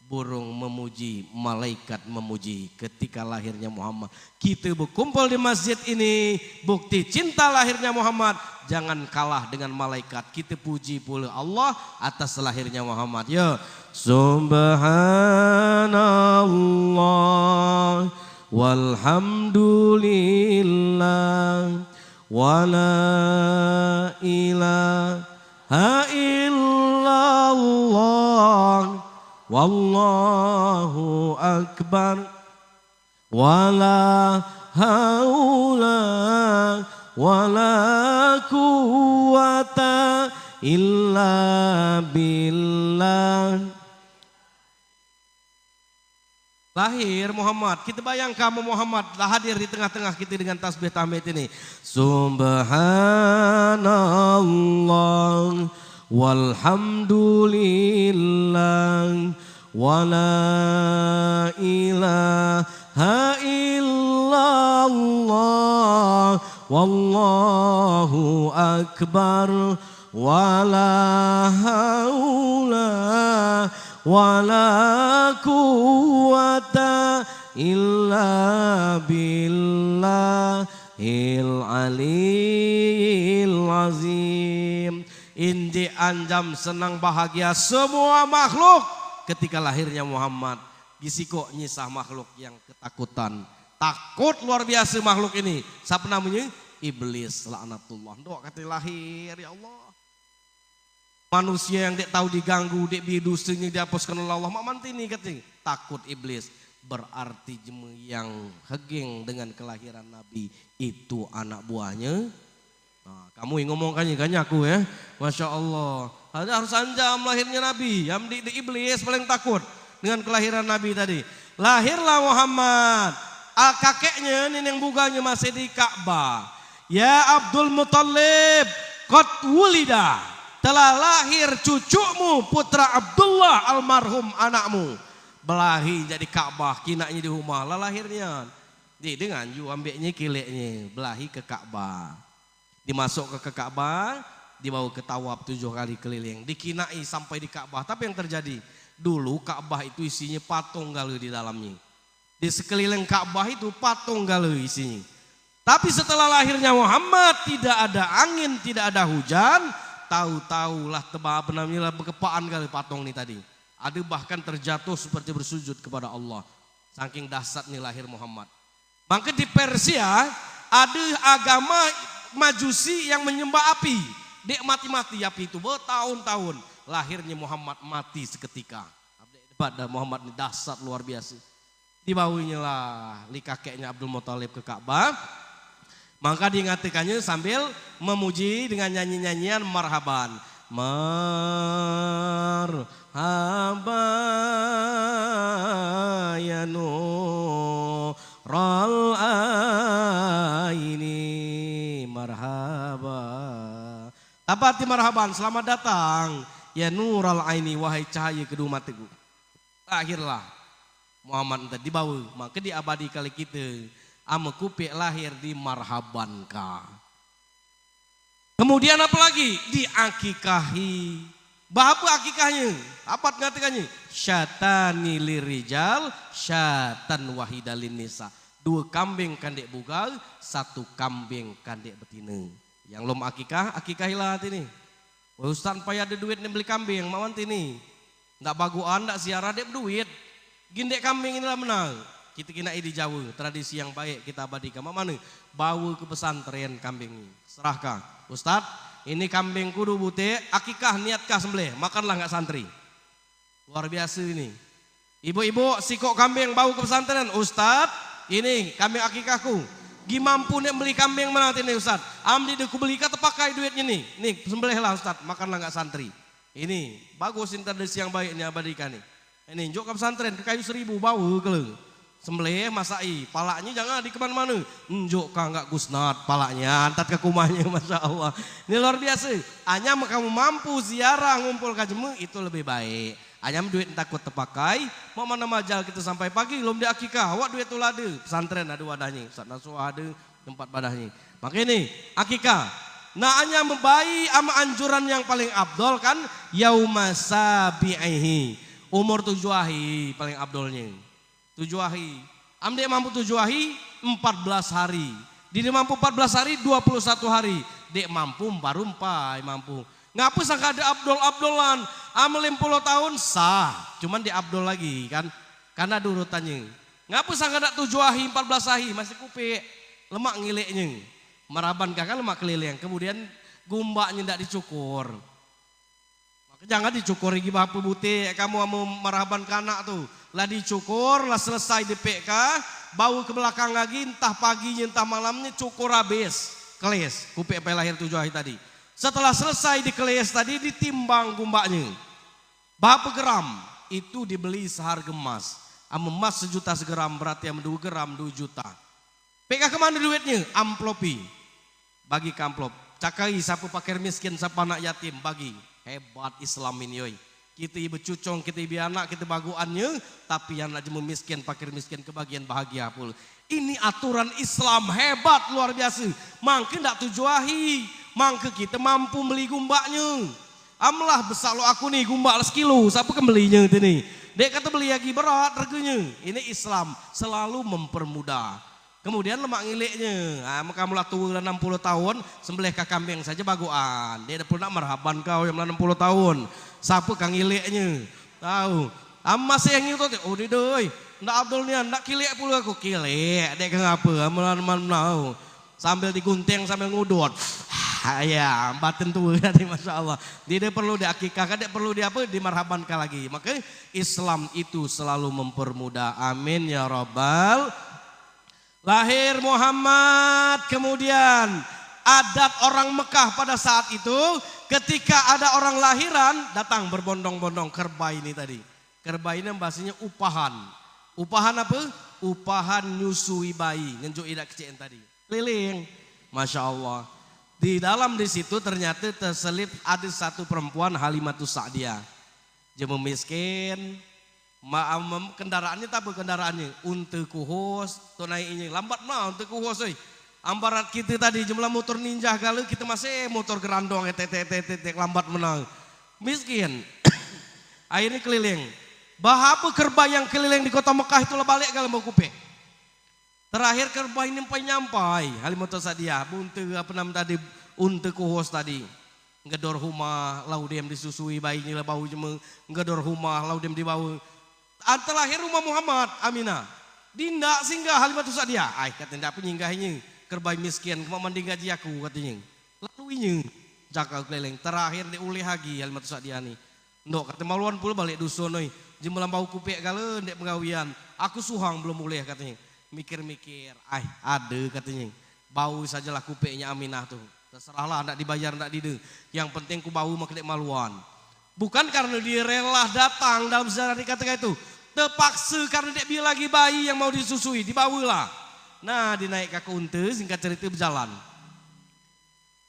burung memuji, malaikat memuji ketika lahirnya Muhammad. Kita berkumpul di masjid ini, bukti cinta lahirnya Muhammad. Jangan kalah dengan malaikat, kita puji pula Allah atas lahirnya Muhammad. Ya, subhanallah walhamdulillah wala ilaha illallah wallahu akbar wala haula wala quwata illa billah. Lahir Muhammad, kita bayangkan Muhammad hadir di tengah-tengah kita dengan tasbih tahmid ini. Subhanallah walhamdulillah wala ilaha illallah wallahu akbar wala haula wala quwata illa billahil aliyil azim. Inji anjam senang bahagia semua makhluk ketika lahirnya Muhammad. Gisiko nyisah makhluk yang ketakutan. Takut luar biasa makhluk ini. Siapa namanya? Iblis laknatullah. Doa kata lahir ya Allah. Manusia yang tidak tahu diganggu, tidak bidusnya dihapuskan oleh Allah. Mak mantini katanya. Takut iblis. Berarti jemu yang hegeng dengan kelahiran Nabi itu anak buahnya. Nah, kamu yang ngomongkannya kan aku ya. Masya Allah. Harus anjam lahirnya Nabi. Yang di iblis paling takut dengan kelahiran Nabi tadi. Lahirlah Muhammad. Kakeknya nenek buganya masih di Ka'bah. Ya Abdul Muttalib qad wulida. Telah lahir cucumu putra Abdullah almarhum anakmu. Belahi jadi Ka'bah, kinaknya di rumah lah lahirnya. Jadi dengan ju ambeknya kileknya, belahi ke Ka'bah. Dimasuk ke Ka'bah, dibawa ke tawaf 7 kali keliling. Dikinai sampai di Ka'bah. Tapi yang terjadi, dulu Ka'bah itu isinya patung galuh di dalamnya. Di sekeliling Ka'bah itu patung galuh isinya. Tapi setelah lahirnya Muhammad, tidak ada angin, tidak ada hujan. Tahu-tahulah tebak benamnya berkepaan kali patung ini tadi. Ada bahkan terjatuh seperti bersujud kepada Allah. Saking dahsyatnya lahir Muhammad. Maka di Persia ada agama Majusi yang menyembah api. Dek mati-mati api itu bertahun-tahun. Lahirnya Muhammad mati seketika. Pada Muhammad ini dahsyat luar biasa. Dibawinya lah li kakeknya Abdul Muttalib ke Ka'bah. Maka diingatkannya sambil memuji dengan nyanyi-nyanyian marhaban. Marhaba ya nural aini. Marhaba. Apa arti marhaban? Selamat datang. Ya nural aini, wahai cahaya kedua mataku. Akhirlah Muhammad entah dibawa. Maka diabadi kali kita. Ama kupik lahir di marhabanka. Kemudian apa lagi? Diakikahi. Bahapa akikahnya? Apa ngatakannya? Syatani lirijal, syatan wahidalin nisa. 2 kambing kandek bugal, 1 kambing kandek betina. Yang lom akikah, akikahilah ini. Ustaz payah ada duit nih beli kambing, mau ini. Nggak baguan, nggak siara dek duit. Gindek kambing inilah menang. Kita kena di Jawa, tradisi yang baik kita abadikan. Mana? Bawa ke pesantren kambing ini. Serahkah, Ustaz? Ini kambing kudu bute, akikah niatkah sembelih, makanlah nggak santri. Luar biasa ini. Ibu-ibu sikok kambing bawa ke pesantren, Ustaz, ini kambing akikahku. Gimampu nih beli kambing mana ini Ustaz? Amdi deku beli kata pakai duitnya nih. Nih sembelihlah Ustaz, makanlah nggak santri. Ini bagus tradisi yang baik ini abadikan nih. Ini jok ke pesantren ke kayu 1000 bawa ke sembelih masai, palanya jangan di kemana-mana. Njuk nggak gusnat palanya, antat ke kumahnya, masya Allah. Ini luar biasa. Hanya kamu mampu ziarah ngumpul kajemu itu lebih baik. Hanya duit takut terpakai, mau mana majal kita sampai pagi, belum di akikah, awak duit tuh lade. Pesantren ada wadahnya, Ustaz Nasuh ada tempat wadahnya. Maka ini akikah. Nah hanya membayi ama anjuran yang paling abdol kan, yaumasabi'ihi. Umur 7 hari paling abdolnya. 7 hari. Amdek mampu 7 hari 14 hari. Dini mampu 14 hari 21 hari. Dek mampu baru 4 mampu. Ngapa sangka ada abdol-abdolan. Amal 50 tahun sah. Cuman di abdol lagi kan. Karena ada urutannya. Ngapa sangka ada 7 hari 14 hari masih kupe. Lemak ngileknya. Maraban kakak lemak keliling. Kemudian gumbaknya tidak dicukur. Maka jangan dicukur lagi bapak putih. Kamu mau maraban kanak tuh. Lah dicukur, lah selesai di PK, bau ke belakang lagi, entah paginya, entah malamnya, cukur habis. Keles, kupik sampai lahir 7 hari tadi. Setelah selesai di keles tadi, ditimbang gumbaknya. Berapa gram? Itu dibeli seharga emas. Emas 1 juta segram, berarti yang 2 gram 2 juta. PK kemana duitnya? Amplopi. Bagi ke amplop. Cakai, siapa pakir miskin, siapa anak yatim, bagi. Hebat Islam ini yoi. Kita ibu cucong, kita ibu anak, kita baguannya, tapi yang aja miskin, pakir miskin kebagian bahagia pul. Ini aturan Islam hebat luar biasa. Mangke ndak 7 hari, mangke kita mampu beli gumbaknya. Amlah besar lo aku nih gumbak sekilo, siapa kembelinya itu nih? Dek kata beli lagi berat harganya. Ini Islam selalu mempermudah. Kemudian lemak ngileknya, kamu lah tua 60 tahun, sembelih ke kambing saja baguan. Dia pun nak marhaban kau yang 60 tahun. Siapa kang ngileknya? Tahu? Mas yang itu, oh didoi, ndak abdul nian, ndak kilek pula aku kilek. Dek ngapa? Amalan tahu. Sambil digunting sambil ngudut. Ya, batin tuh tadi masya Allah. Dia perlu diakikah, dia perlu di apa? Dimarhaban lagi. Maka Islam itu selalu mempermudah. Amin ya Rabbal. Lahir Muhammad, kemudian adat orang Mekah pada saat itu ketika ada orang lahiran datang berbondong-bondong kerbau ini tadi. Kerbau ini bahasanya upahan. Upahan apa? Upahan nyusui bayi, ngenjuk idak kecil tadi. Keliling, masya Allah. Di dalam di situ ternyata terselip ada satu perempuan Halimatus Sa'diyah. Jemu miskin. Kendaraannya tak apa kendaraannya untuk kuhos to naik ini lambat mah untuk kuhos ambarat kita tadi jumlah motor ninja kalau kita masih motor gerandong lambat menang miskin. Akhirnya keliling bahapa kerbau yang keliling di kota Mekah itu balik kalau mau kupe terakhir kerbau ini nyampai Halimatus Sa'diyah untuk apa namanya tadi untuk kuhos tadi ngedor rumah laudem disusui bayinya lah bau cuma ngedor rumah laudem dibawa. Terlahir rumah Muhammad Aminah. Dinda singgah Halimatus Sa'diyah. Katanya apa nyinggahnya kerbau miskin kemana mandi gaji aku katanya. Lalu ini jakal keliling. Terakhir diulih lagi Halimatus Sa'diyah nih. Ndok kata maluan pula balik dusun nih. Jembelam bau kupek kalau ndek pengawian. Aku suhang belum ulih katanya. Mikir-mikir. Ada katanya. Bau sajalah kupeknya Aminah tuh. Terserahlah ndak dibayar ndak dide. Yang penting ku bau makin maluan. Bukan karena dia rela datang dalam sejarah dikatakan itu. Terpaksa karena dia lagi bayi yang mau disusui, dibawalah. Nah dinaik ke unta, singkat cerita berjalan.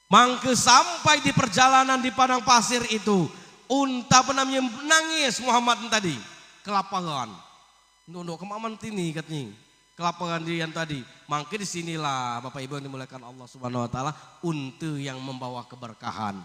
Mangke sampai di perjalanan di padang pasir itu. Unta namanya nangis Muhammad tadi. Kelaparan. Nunduk kemaman ini katanya. Kelaparan dia yang tadi. Mangke disinilah Bapak Ibu yang dimuliakan Allah Subhanahu Wa Taala. Unta yang membawa keberkahan.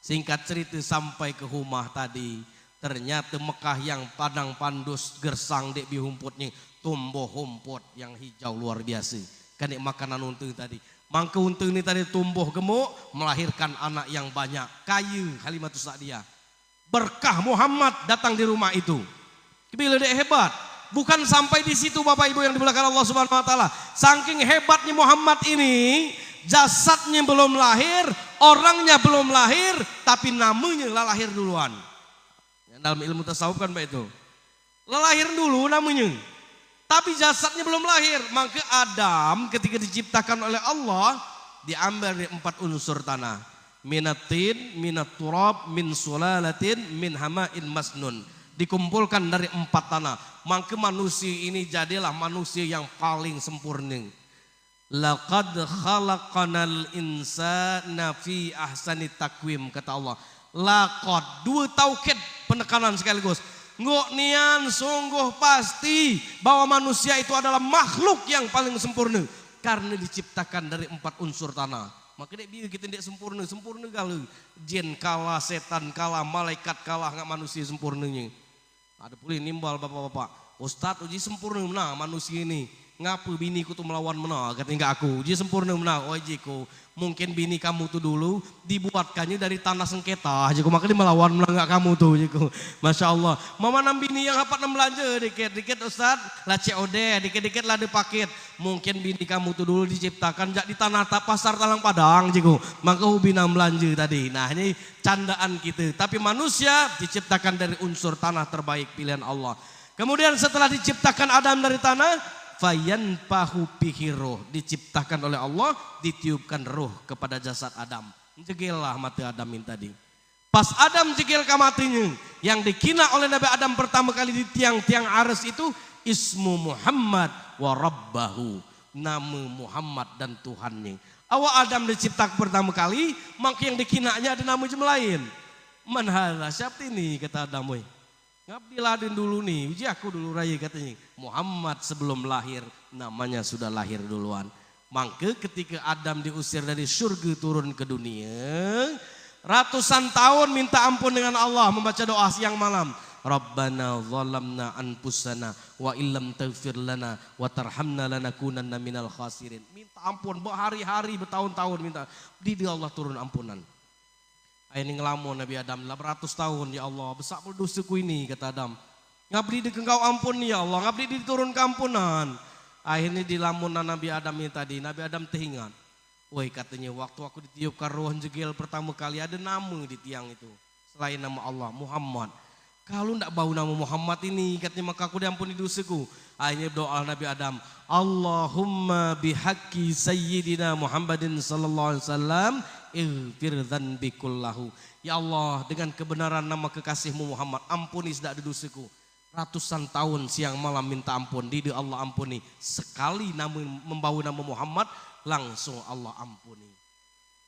Singkat cerita sampai ke rumah tadi, ternyata Mekah yang padang pandus gersang dek bihumputnya tumbuh rumput yang hijau luar biasa. Kan makanan untung tadi. Mangke untung ini tadi tumbuh gemuk, melahirkan anak yang banyak. Kayu Halimatus Sa'diyah. Berkah Muhammad datang di rumah itu. Bila dek hebat. Bukan sampai di situ Bapak Ibu yang dimuliakan Allah Subhanahu wa taala. Saking hebatnya Muhammad ini, jasadnya belum lahir, orangnya belum lahir, tapi namanya lah lahir duluan. Dalam ilmu tasawuf kan Pak itu. Lah lahir dulu namanya. Tapi jasadnya belum lahir. Maka Adam ketika diciptakan oleh Allah diambil dari 4 unsur tanah. Minatin, minat turab, min sulalatin, min hama'in masnun. Dikumpulkan dari 4 tanah. Maka manusia ini jadilah manusia yang paling sempurna. Laqad khalaqanal insana fi ahsani takwim, kata Allah. Laqad, 2 taukid penekanan sekaligus. Ngok nian sungguh pasti bahwa manusia itu adalah makhluk yang paling sempurna karena diciptakan dari 4 unsur tanah. Maka dia kita tidak sempurna, sempurna kalau jin kalah, setan kalah, malaikat kalah, nggak manusia sempurnanya. Ada pula nimbal bapak-bapak, Ustadz uji sempurna mana manusia ini? Ngapa bini ku tuh melawan mana? Katanya aku, uji sempurna mana? Oh jiku, mungkin bini kamu tuh dulu dibuatkannya dari tanah sengketa, jiku makanya melawan mana nggak kamu tuh, jiku. Masya Allah. Mama nam bini yang dapat belanja dikit-dikit Ustadz, lah COD, dikit-dikit lah dipaket. Mungkin bini kamu tuh dulu diciptakan di tanah pasar Talang Padang, jiku. Maka bina belanja tadi. Nah ini candaan kita. Tapi manusia diciptakan dari unsur tanah terbaik pilihan Allah. Kemudian setelah diciptakan Adam dari tanah, fayan pahu pihiroh, diciptakan oleh Allah, ditiupkan roh kepada jasad Adam. Jegelah mati Adam ini tadi. Pas Adam jegel ke matinya, yang dikina oleh Nabi Adam pertama kali di tiang-tiang aras itu ismu Muhammad wa rabbahu, nama Muhammad dan Tuhannya. Awal Adam diciptakan pertama kali, maka yang dikinanya ada nama jemaah lain. Manhala siapa ini, kata Adam. Ngabdi laden dulu nih, uji aku dulu raya katanya. Muhammad sebelum lahir namanya sudah lahir duluan. Maka ketika Adam diusir dari surga turun ke dunia, ratusan tahun minta ampun dengan Allah, membaca doa siang malam. Rabbana zalamna anfusana wa illam taghfir lana wa tarhamna lanakunanna minal khasirin. Minta ampun berhari-hari, bertahun-tahun minta. Di Allah turun ampunan. Ini ngelamun Nabi Adam 800 tahun, ya Allah besar dosaku ini, kata Adam. Ngabdi di engkau ampun ya Allah, ngabdi diturun keampunan. Akhirnya dilamunan Nabi Adam ini tadi, Nabi Adam teringat. Woi katanya waktu aku ditiupkan roh jegel pertama kali ada nama di tiang itu. Selain nama Allah, Muhammad. Kalau ndak bau nama Muhammad ini, katanya maka aku diampuni dosaku. Akhirnya doa Nabi Adam, Allahumma bihaqqi sayyidina Muhammadin sallallahu alaihi wasallam ighfir dzanbi kullahu. Ya Allah, dengan kebenaran nama kekasihmu Muhammad, ampuni segala dosaku. Ratusan tahun siang malam minta ampun, di Allah ampuni. Sekali nama membawa nama Muhammad, langsung Allah ampuni.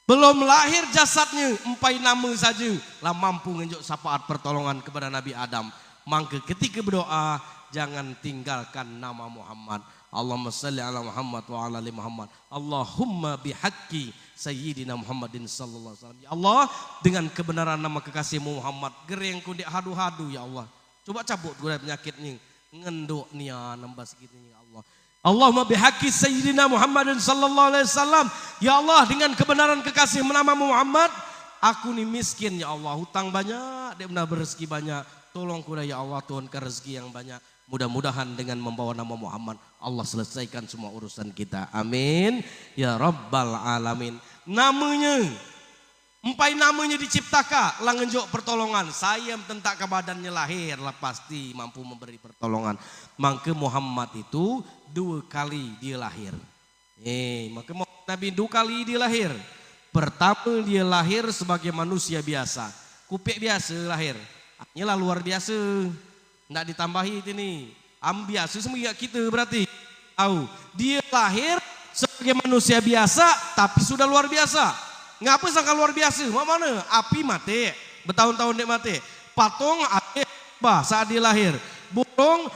Belum lahir jasadnya, empai nama saja lah mampu ngenjuk syafaat pertolongan kepada Nabi Adam. Maka ketika berdoa, jangan tinggalkan nama Muhammad. Allahumma salli ala Muhammad wa ala ali Muhammad. Allahumma bihaqqi sayyidina Muhammadin sallallahu alaihi wasallam. Ya Allah, dengan kebenaran nama kekasihmu Muhammad, gerengku di hadu-hadu ya Allah. Coba cabut gue penyakitnya, ngenduk nia nambah segini ya Allah. Allahumma bihaqqi sayyidina Muhammadin sallallahu alaihi wasallam. Ya Allah, dengan kebenaran kekasih nama Muhammad, aku nih miskin ya Allah, hutang banyak, dia benar berezeki banyak. Tolong kuda ya Allah, turunkan rezeki yang banyak. Mudah-mudahan dengan membawa nama Muhammad, Allah selesaikan semua urusan kita. Amin. Ya Rabbal Alamin. Namanya, empai namanya diciptakan, langenjok pertolongan. Saya tentak ke badannya lahir, lah pasti mampu memberi pertolongan. Maka Muhammad itu 2 kali dia lahir. Maka Nabi 2 kali dia lahir. Pertama dia lahir sebagai manusia biasa. Kupik biasa lahir. Inilah luar biasa. Nggak ditambahi ini. Biasa semua kita berarti. Dia lahir sebagai manusia biasa tapi sudah luar biasa. Ngapa sangka luar biasa? Mana? Api mati. Bertahun-tahun dia mati. Patung api saat dia lahir. Burung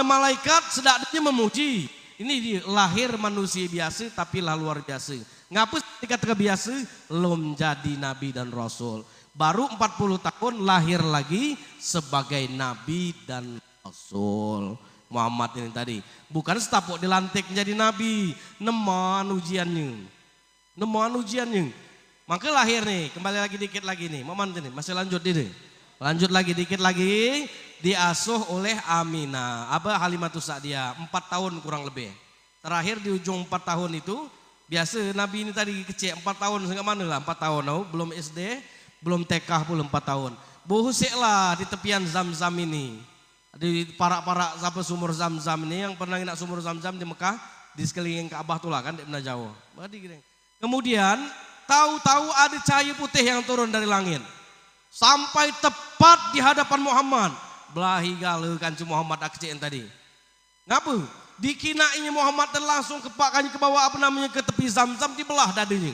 malaikat sedaknya memuji. Ini dia lahir manusia biasa tapi lah luar biasa. Ngapa dikatakan biasa? Belum jadi nabi dan rasul. Baru 40 tahun lahir lagi sebagai nabi dan rasul. Muhammad ini tadi. Bukan setapuk dilantik menjadi nabi. Neman ujiannya. Maka lahir nih, kembali lagi dikit lagi nih. Maman ini masih lanjut ini. Lanjut lagi dikit lagi. Diasuh oleh Aminah. Halimatus Sa'diyah. 4 tahun kurang lebih. Terakhir di ujung 4 tahun itu. Biasa nabi ini tadi kecil 4 tahun. Sehingga mana lah 4 tahun. Belum SD. Belum TK pun 4 tahun. Bohusiklah di tepian Zam-Zam ini. Di parak-parak sampai sumur Zam-Zam ini. Yang pernah nak sumur Zam-Zam di Mekah. Di sekeliling Ka'bah tu lah kan. Di Bena Jawa. Kemudian tahu-tahu ada cahaya putih yang turun dari langit. Sampai tepat di hadapan Muhammad. Belahi gala kancu Muhammad akcen tadi. Ngapa? Dikinainya Muhammad dan langsung kepakannya ke bawah ke tepi Zam-Zam dibelah dadanya.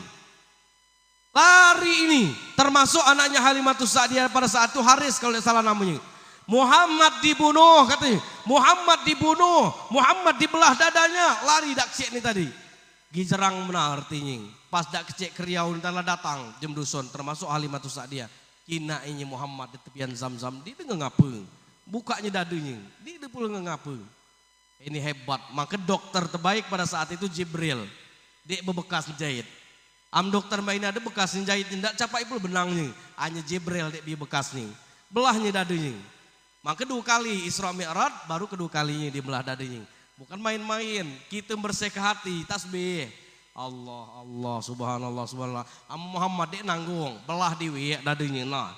Lari ini termasuk anaknya Halimatus Sa'diyah pada saat itu Haris kalau tidak salah namanya. Muhammad dibunuh katanya. Muhammad dibunuh. Muhammad dibelah dadanya. Lari dak cek ni tadi. Gijerang benar artinya. Pas dak cek kriau entahlah datang jem dusun termasuk Halimatus Sa'diyah. Kinainya Muhammad di tepian Zam-Zam. Dia ngapa? Bukanya dadunya. Dia pula ngapa? Ini hebat. Maka dokter terbaik pada saat itu Jibril. Dia bebekas jahit. Dokter mbak ini ada bekas jahit. Tidak capai pula benangnya. Hanya Jibril dia bekas nih. Belahnya dadunya. Maka 2 kali Isra Mi'raj baru kedua kalinya dia belah dadunya. Bukan main-main. Kita bersihkan hati. Tasbih. Allah subhanallah subhanallah. Muhammad dia nanggung. Belah diwi dadunya. Nah,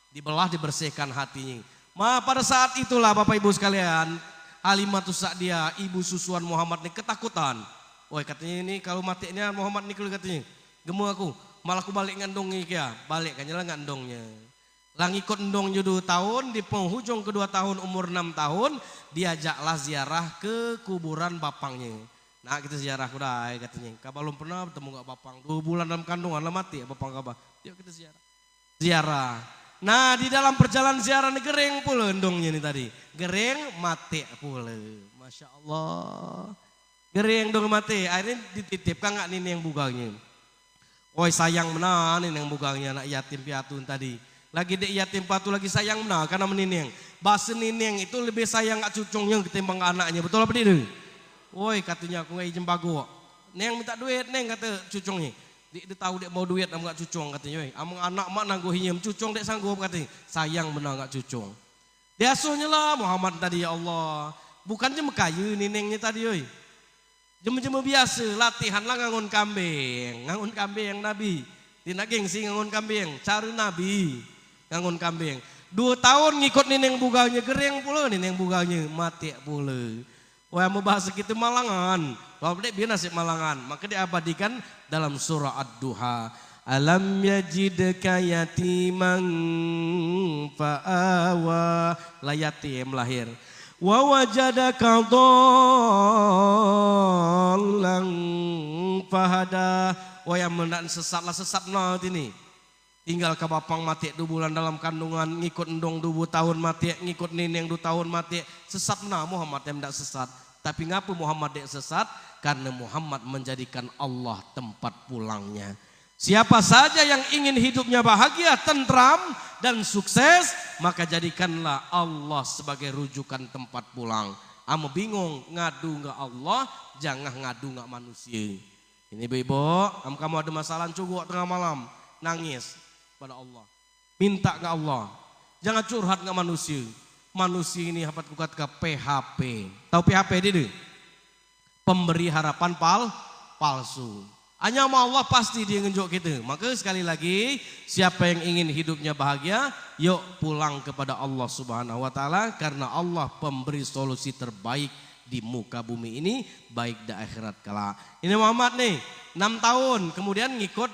dibelah dibersihkan hatinya. Pada saat itulah Bapak Ibu sekalian. Halimatus Sa'diyah ibu susuan Muhammad ini ketakutan. Woi katanya ini kalau matinya Muhammad ini katanya. Gemu aku, malah aku balik ngandongnya kia. Balik kan nyala ngandongnya. Lang ikut ndongnya 2 tahun, di penghujung kedua tahun umur 6 tahun, diajaklah ziarah ke kuburan bapangnya. Nah kita ziarah kudai katanya. Kau belum pernah bertemu gak bapang, 2 bulan dalam kandungan lah mati ya bapang kau. Yuk kita ziarah. Ziarah. Nah di dalam perjalanan ziarah ini gereng pula ndongnya ini tadi. Gereng mati pula. Masya Allah. Gereng dong mati, akhirnya dititipkan gak ini yang bugangnya. Woi sayang menan ini yang bugangnya anak yatim piatu tadi. Lagi dek yatim piatu lagi sayang menan karena menineng. Bahasa nineng itu lebih sayang gak cucungnya ketimbang anaknya. Betul apa tidak? Woi katanya aku ngai jembago. Neng minta duit neng kata cucungnya. Dia tahu dek mau duit am gak cucung katanya. Amang anak mak nangguhinya cucung dek sanggup katanya. Sayang menan gak cucung. Diasuhnya lah Muhammad tadi ya Allah. Bukannya mekayu ninengnya tadi yoi. Jemu-jemu biasa, latihan lah ngangun kambing yang Nabi. Tidak gengsi ngangun kambing, cari Nabi ngangun kambing. 2 tahun ngikut nineng bugaunya, gereng pula nineng bugaunya, mati pula. Wah mau bahasa gitu malangan, kalau dia biar nasib malangan, maka diabadikan dalam surah Ad-Duha. Alam yajidka yatiman fa'awa, lah yatim lahir. Wa wajadaka dhallan fahada. Wah yang mendak sesatlah sesat nah ini. Tinggal ke bapang mati 2 bulan dalam kandungan, ngikut endong 2 tahun mati, ngikut nineng 2 tahun mati. Sesat nah Muhammad yang mendak sesat. Tapi ngapa Muhammad yang sesat? Karena Muhammad menjadikan Allah tempat pulangnya. Siapa saja yang ingin hidupnya bahagia, tentram dan sukses, maka jadikanlah Allah sebagai rujukan tempat pulang. Amo bingung ngadu nggak Allah, jangan ngadu nggak manusia. Ini ibu, kamu ada masalah cuguk tengah malam, nangis pada Allah, minta ke Allah, jangan curhat nggak manusia. Manusia ini dapat kukat ke PHP, tahu PHP dia? Pemberi harapan palsu. Hanya sama Allah pasti dia ngejuk kita. Maka sekali lagi siapa yang ingin hidupnya bahagia, yuk pulang kepada Allah Subhanahu wa taala karena Allah pemberi solusi terbaik di muka bumi ini baik di akhirat kala. Ini Muhammad nih 6 tahun kemudian ngikut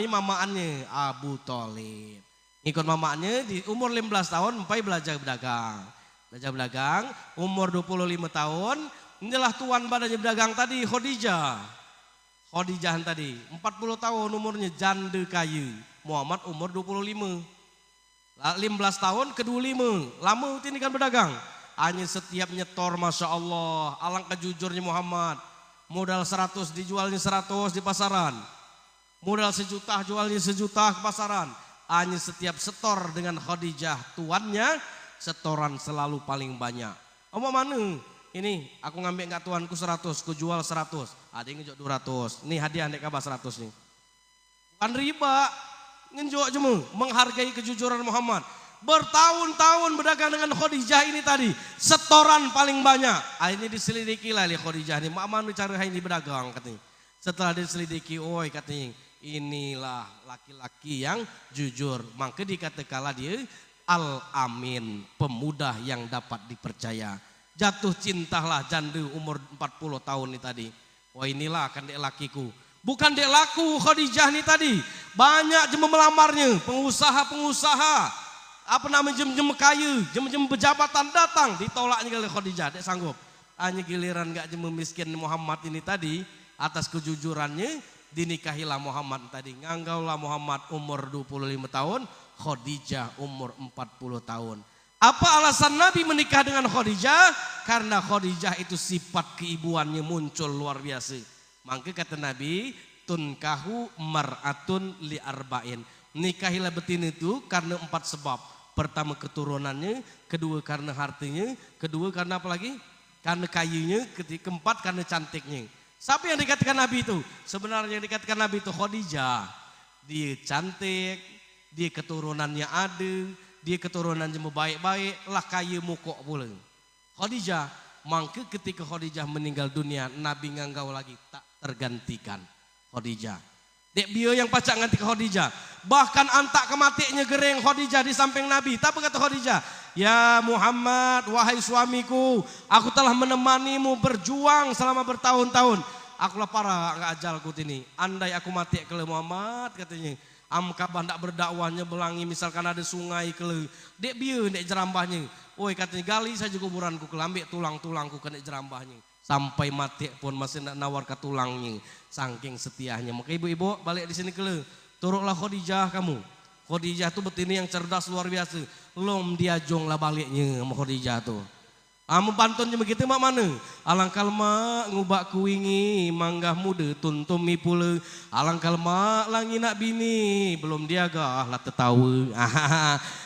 mamaannya Abu Thalib. Ngikut mamaannya di umur 15 tahun sampai belajar berdagang. Belajar berdagang umur 25 tahun inilah tuan badannya berdagang tadi Khadijah tadi 40 tahun umurnya janda kaya. Muhammad umur 25. 15 tahun ke 25. Lama ini kan berdagang. Hanya setiap nyetor Masya Allah. Alangkah jujurnya Muhammad. Modal 100 dijualnya 100 di pasaran. Modal 1 juta jualnya 1 juta ke pasaran. hanya setiap setor dengan Khadijah tuannya, setoran selalu paling banyak. Oma mana? Ini aku ngambil enggak tuanku 100, ku jual 100. Ada yang ngejok 200. Nih hadiah nek kabar 100 nih. Bukan riba, ngejok cuma menghargai kejujuran Muhammad. Bertahun-tahun berdagang dengan Khadijah ini tadi, setoran paling banyak. Ini diselidiki lah oleh Khadijah ini. Mak mana cara ini berdagang katanya. Setelah diselidiki, oi katanya, inilah laki-laki yang jujur. Maka dikatakanlah dia Al-Amin, pemuda yang dapat dipercaya. Jatuh cintalah janda umur 40 tahun ini tadi. Wah inilah kan dek lakiku. Bukan dek laku Khadijah ini tadi. Banyak jema melamarnya, pengusaha-pengusaha. Apa namanya jem-jem kaya, jem-jem pejabatan datang, ditolaknya oleh Khadijah, dek sanggup. Hanya giliran gak jem miskin Muhammad ini tadi, atas kejujurannya, dinikahilah Muhammad tadi. Nganggaulah Muhammad umur 25 tahun, Khadijah umur 40 tahun. Apa alasan Nabi menikah dengan Khadijah? Karena Khadijah itu sifat keibuannya muncul luar biasa. Maka kata Nabi, tunkahu mar'atun li arba'in. Nikahilah betina itu karena 4 sebab. Pertama keturunannya, kedua karena hartanya, kedua karena apa lagi? Karena kayunya, keempat karena cantiknya. Siapa yang dikatakan Nabi itu? Sebenarnya yang dikatakan Nabi itu Khadijah. Dia cantik, dia keturunannya ada, dia keturunannya baik-baik, lah kaya mukok pula. Khadijah, maka ketika Khadijah meninggal dunia, Nabi nganggau lagi tak tergantikan Khadijah. Dek bio yang pacak nganti ke Khadijah. Bahkan antak kematiannya gereng Khadijah di samping Nabi. Tapi kata Khadijah, ya Muhammad, wahai suamiku, aku telah menemanimu berjuang selama bertahun-tahun. Akulah parah nggak ajalku ini. Andai aku mati ke Muhammad katanya. Amkabah ndak berdakwahnya belangi misalkan ada sungai ke dek bio dek jerambahnya. Woi katanya gali saja kuburanku kelambik tulang-tulangku kena jerambahnya. Sampai mati pun masih nak nawar ke tulangnya, saking setiahnya. Maka ibu-ibu balik di sini ke turutlah Khadijah kamu. Khadijah tuh betina yang cerdas luar biasa. Lom diajong lah baliknya sama Khadijah tuh. Amu pantunnya begitu mak mana? Alangkal mak ngubak kuingi manggah muda tuntumi pula. Alangkal mak langi nak bini belum diagah lah tetawa.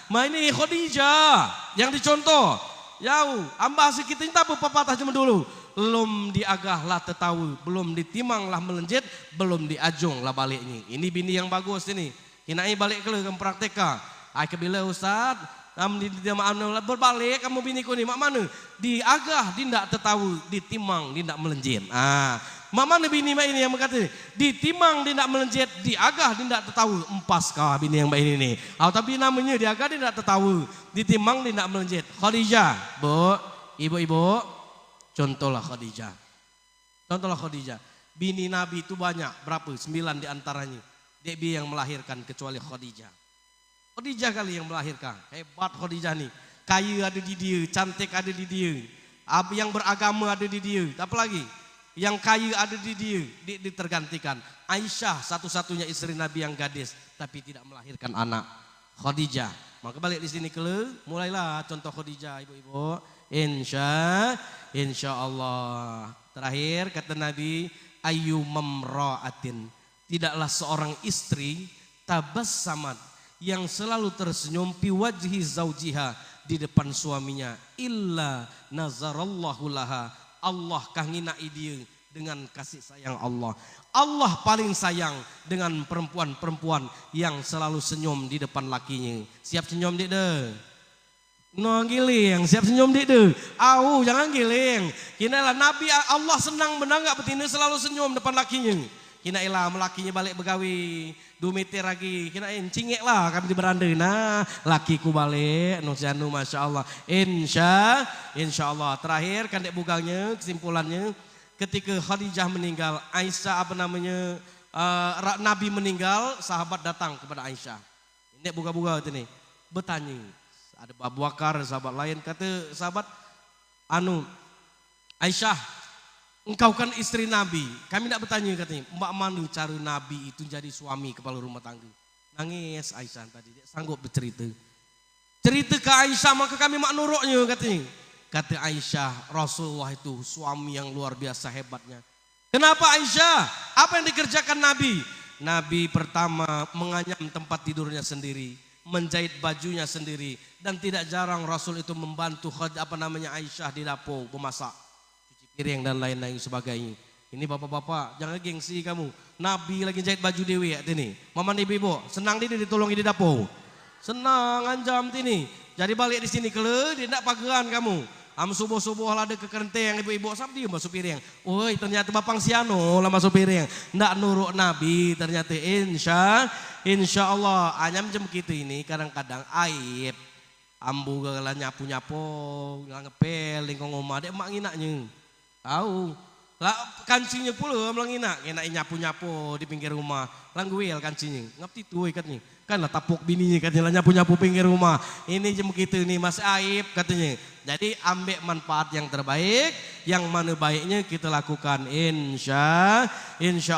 Ma ini Khadijah yang dicontoh. Yau, ambah kita ini tak apa-apa cuma dulu. Belum diagah lah tetawa, belum ditimang lah melenjit, belum diajung lah baliknya. Ini bini yang bagus ini. Kinai balik ke praktika. Ai kebila Ustaz, berbalik kamu biniku ni mak mana? Diagah dindak tetawa, ditimang dindak melenjit. Mak mana bini mak ini yang berkata ditimang dindak melenjit, diagah dindak tetawa. Empas kah bini yang mak ini ni. Tapi namanya diagah dindak tetawa, ditimang dindak melenjit. Khadijah, Bu, ibu-ibu, contohlah Khadijah. Contohlah Khadijah. Bini Nabi itu banyak, berapa? 9 diantaranya. Dia yang melahirkan kecuali Khadijah. Khadijah kali yang melahirkan. Hebat Khadijah nih. Kaya ada di dia, cantik ada di dia. Yang beragama ada di dia. Apa lagi? Yang kaya ada di dia, ditergantikan. Aisyah satu-satunya istri Nabi yang gadis, tapi tidak melahirkan anak. Khadijah. Maka balik di sini mulailah contoh Khadijah, ibu-ibu. Insya Allah. Terakhir kata Nabi, ayu mamra'atin, tidaklah seorang istri tabassamat yang selalu tersenyum fi wajhi zaujiha, di depan suaminya, illa nazarallahu laha, Allah kanginai dia dengan kasih sayang Allah. Allah paling sayang dengan perempuan-perempuan yang selalu senyum di depan lakinya. Siap senyum dik deh. No giling, siap senyum dik deh. Jangan giling. Kinalah Nabi Allah senang benar enggak betina selalu senyum depan lakinya. Kinailah melakinya balik begawi, 2 meter lagi, kinain cingek lah kami di beranda. Nah, lakiku balik, nusianu masya Allah. Insya Allah. Terakhir kan dek bugangnya, kesimpulannya, ketika Khadijah meninggal, Aisyah Nabi meninggal, sahabat datang kepada Aisyah. Ini buka-buka itu nih, bertanya. Ada Abu Bakar, sahabat lain, kata sahabat, Aisyah, engkau kan istri Nabi. Kami tidak bertanya katanya, mbak mana cara Nabi itu jadi suami kepala rumah tangga. Nangis Aisyah tadi, dia sanggup bercerita. Cerita ke Aisyah maka kami mak nuruknya katanya. Kata Aisyah, Rasulullah itu suami yang luar biasa hebatnya. Kenapa Aisyah? Apa yang dikerjakan Nabi? Nabi pertama menganyam tempat tidurnya sendiri, menjahit bajunya sendiri, dan tidak jarang Rasul itu membantu Aisyah di dapur memasak, cuci piring dan lain-lain sebagainya. Ini bapak-bapak jangan gengsi kamu. Nabi lagi jahit baju dewi ya ini. Mama ibu senang dia ditolongi di dapur. Senang anjam ini. Jadi balik di sini kele dia tidak pageran kamu. Subuh-subuh ada ke kerenteng ibu-ibu sab dia masuk piring. Oi ternyata bapang siano lah masuk piring. Ndak nurut Nabi ternyata insya Allah anyam jam gitu ini kadang-kadang aib. Ambu gala nyapu-nyapu ngepel lingkong omah dek mak nginaknya. Tahu. Lah kancingnya pula melanginak enak nyapu-nyapu di pinggir rumah. Langguel kancingnya. Ngapti tuh ikatnya. Kan lah tapuk bininya katanya nyapu-nyapu pinggir rumah. Ini jam gitu nih mas aib katanya. Jadi ambil manfaat yang terbaik, yang mana baiknya kita lakukan insya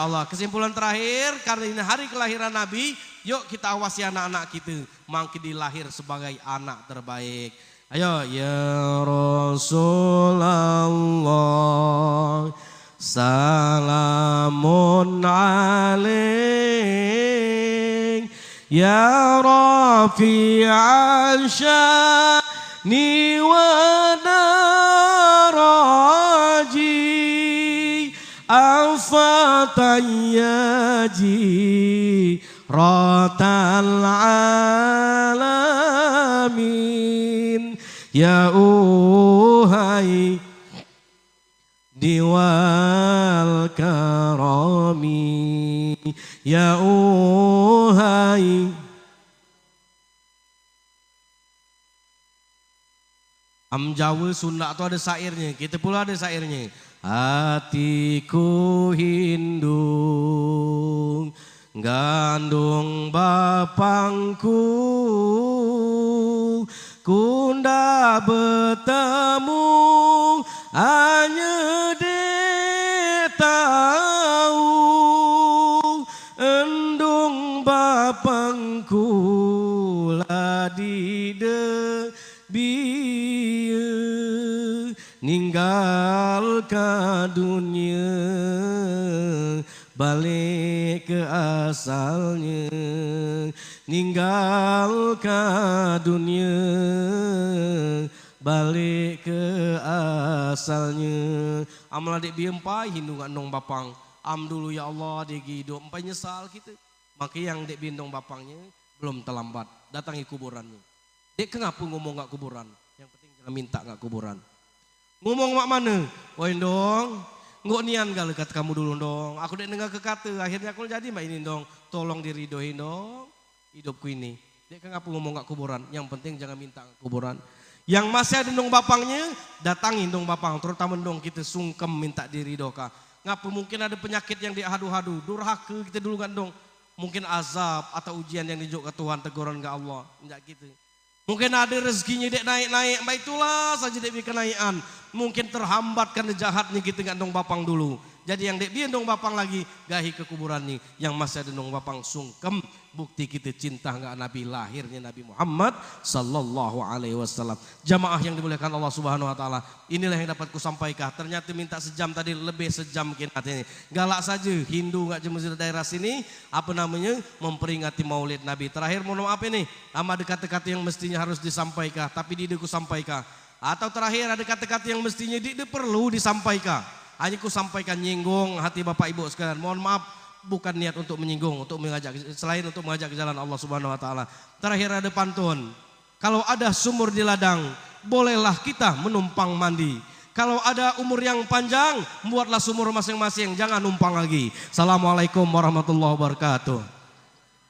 Allah. Kesimpulan terakhir karena ini hari kelahiran Nabi, yuk kita awasi anak-anak kita, makin dilahir sebagai anak terbaik. Ayo ya Rasulullah salamun alaik ya rafi'al sya'ni wa daraji afatayyaji ratal alamin ya uhai diwal karami ya uhai Jawa Sunda atau ada syairnya, kita pula ada syairnya. Hatiku hindung gandung bapangku, kunda bertemu hanya dia tahu endung bapangku lah di ninggal ke dunia balik ke asalnya, ninggal ke dunia balik ke asalnya. Amal adik biempai hindung andong bapang am dulu ya Allah dia hidup empai nyesal kita. Maka yang dek bindong bapangnya belum terlambat datangi kuburannya. Dek kenapa ngomong gak kuburan? Yang penting jangan minta gak kuburan. Ngomong mak mana? Woy dong, ngok nian gal kata kamu dulu dong. Aku dek dengar ke kata, akhirnya aku jadi mbak ini dong. Tolong diridoin dong hidupku ini. Dek kenapa ngomong gak kuburan? Yang penting jangan minta gak kuburan. Yang masih ada dong bapangnya, datangin dong bapang. Terutama dong kita sungkem minta diridoka. Ngapa mungkin ada penyakit yang dihadu-hadu, durhaka kita dulu kan dong. Mungkin azab atau ujian yang dijuk ke Tuhan, teguran ke Allah. Enggak gitu. Mungkin ada rezekinya dek naik-naik, mbak itulah saja dek kenaikan. Mungkin terhambat karena jahatnya kita nggak dong bapang dulu. Jadi yang dek biar dong bapang lagi gahi ke kuburannya. Yang masih ada dong bapang sungkem. Bukti kita cinta nggak Nabi lahirnya Nabi Muhammad Sallallahu Alaihi Wasallam. Jamaah yang dimuliakan Allah Subhanahu Wa Taala. Inilah yang dapat kusampaikan. Ternyata minta sejam tadi lebih sejam mungkin artinya. Galak saja Hindu nggak cuma di daerah sini. Apa namanya memperingati Maulid Nabi. Terakhir mohon maaf ini. Ama ada kata-kata yang mestinya harus disampaikan. Tapi tidak kusampaikan. Atau terakhir ada kata-kata yang mestinya tidak perlu disampaikan. Hanya kusampaikan nyinggung hati bapak ibu sekalian. Mohon maaf. Bukan niat untuk menyinggung, untuk mengajak, selain untuk mengajak ke jalan Allah Subhanahu Wa Taala. Terakhir ada pantun. Kalau ada sumur di ladang, bolehlah kita menumpang mandi. Kalau ada umur yang panjang, buatlah sumur masing-masing, jangan numpang lagi. Assalamualaikum warahmatullahi wabarakatuh.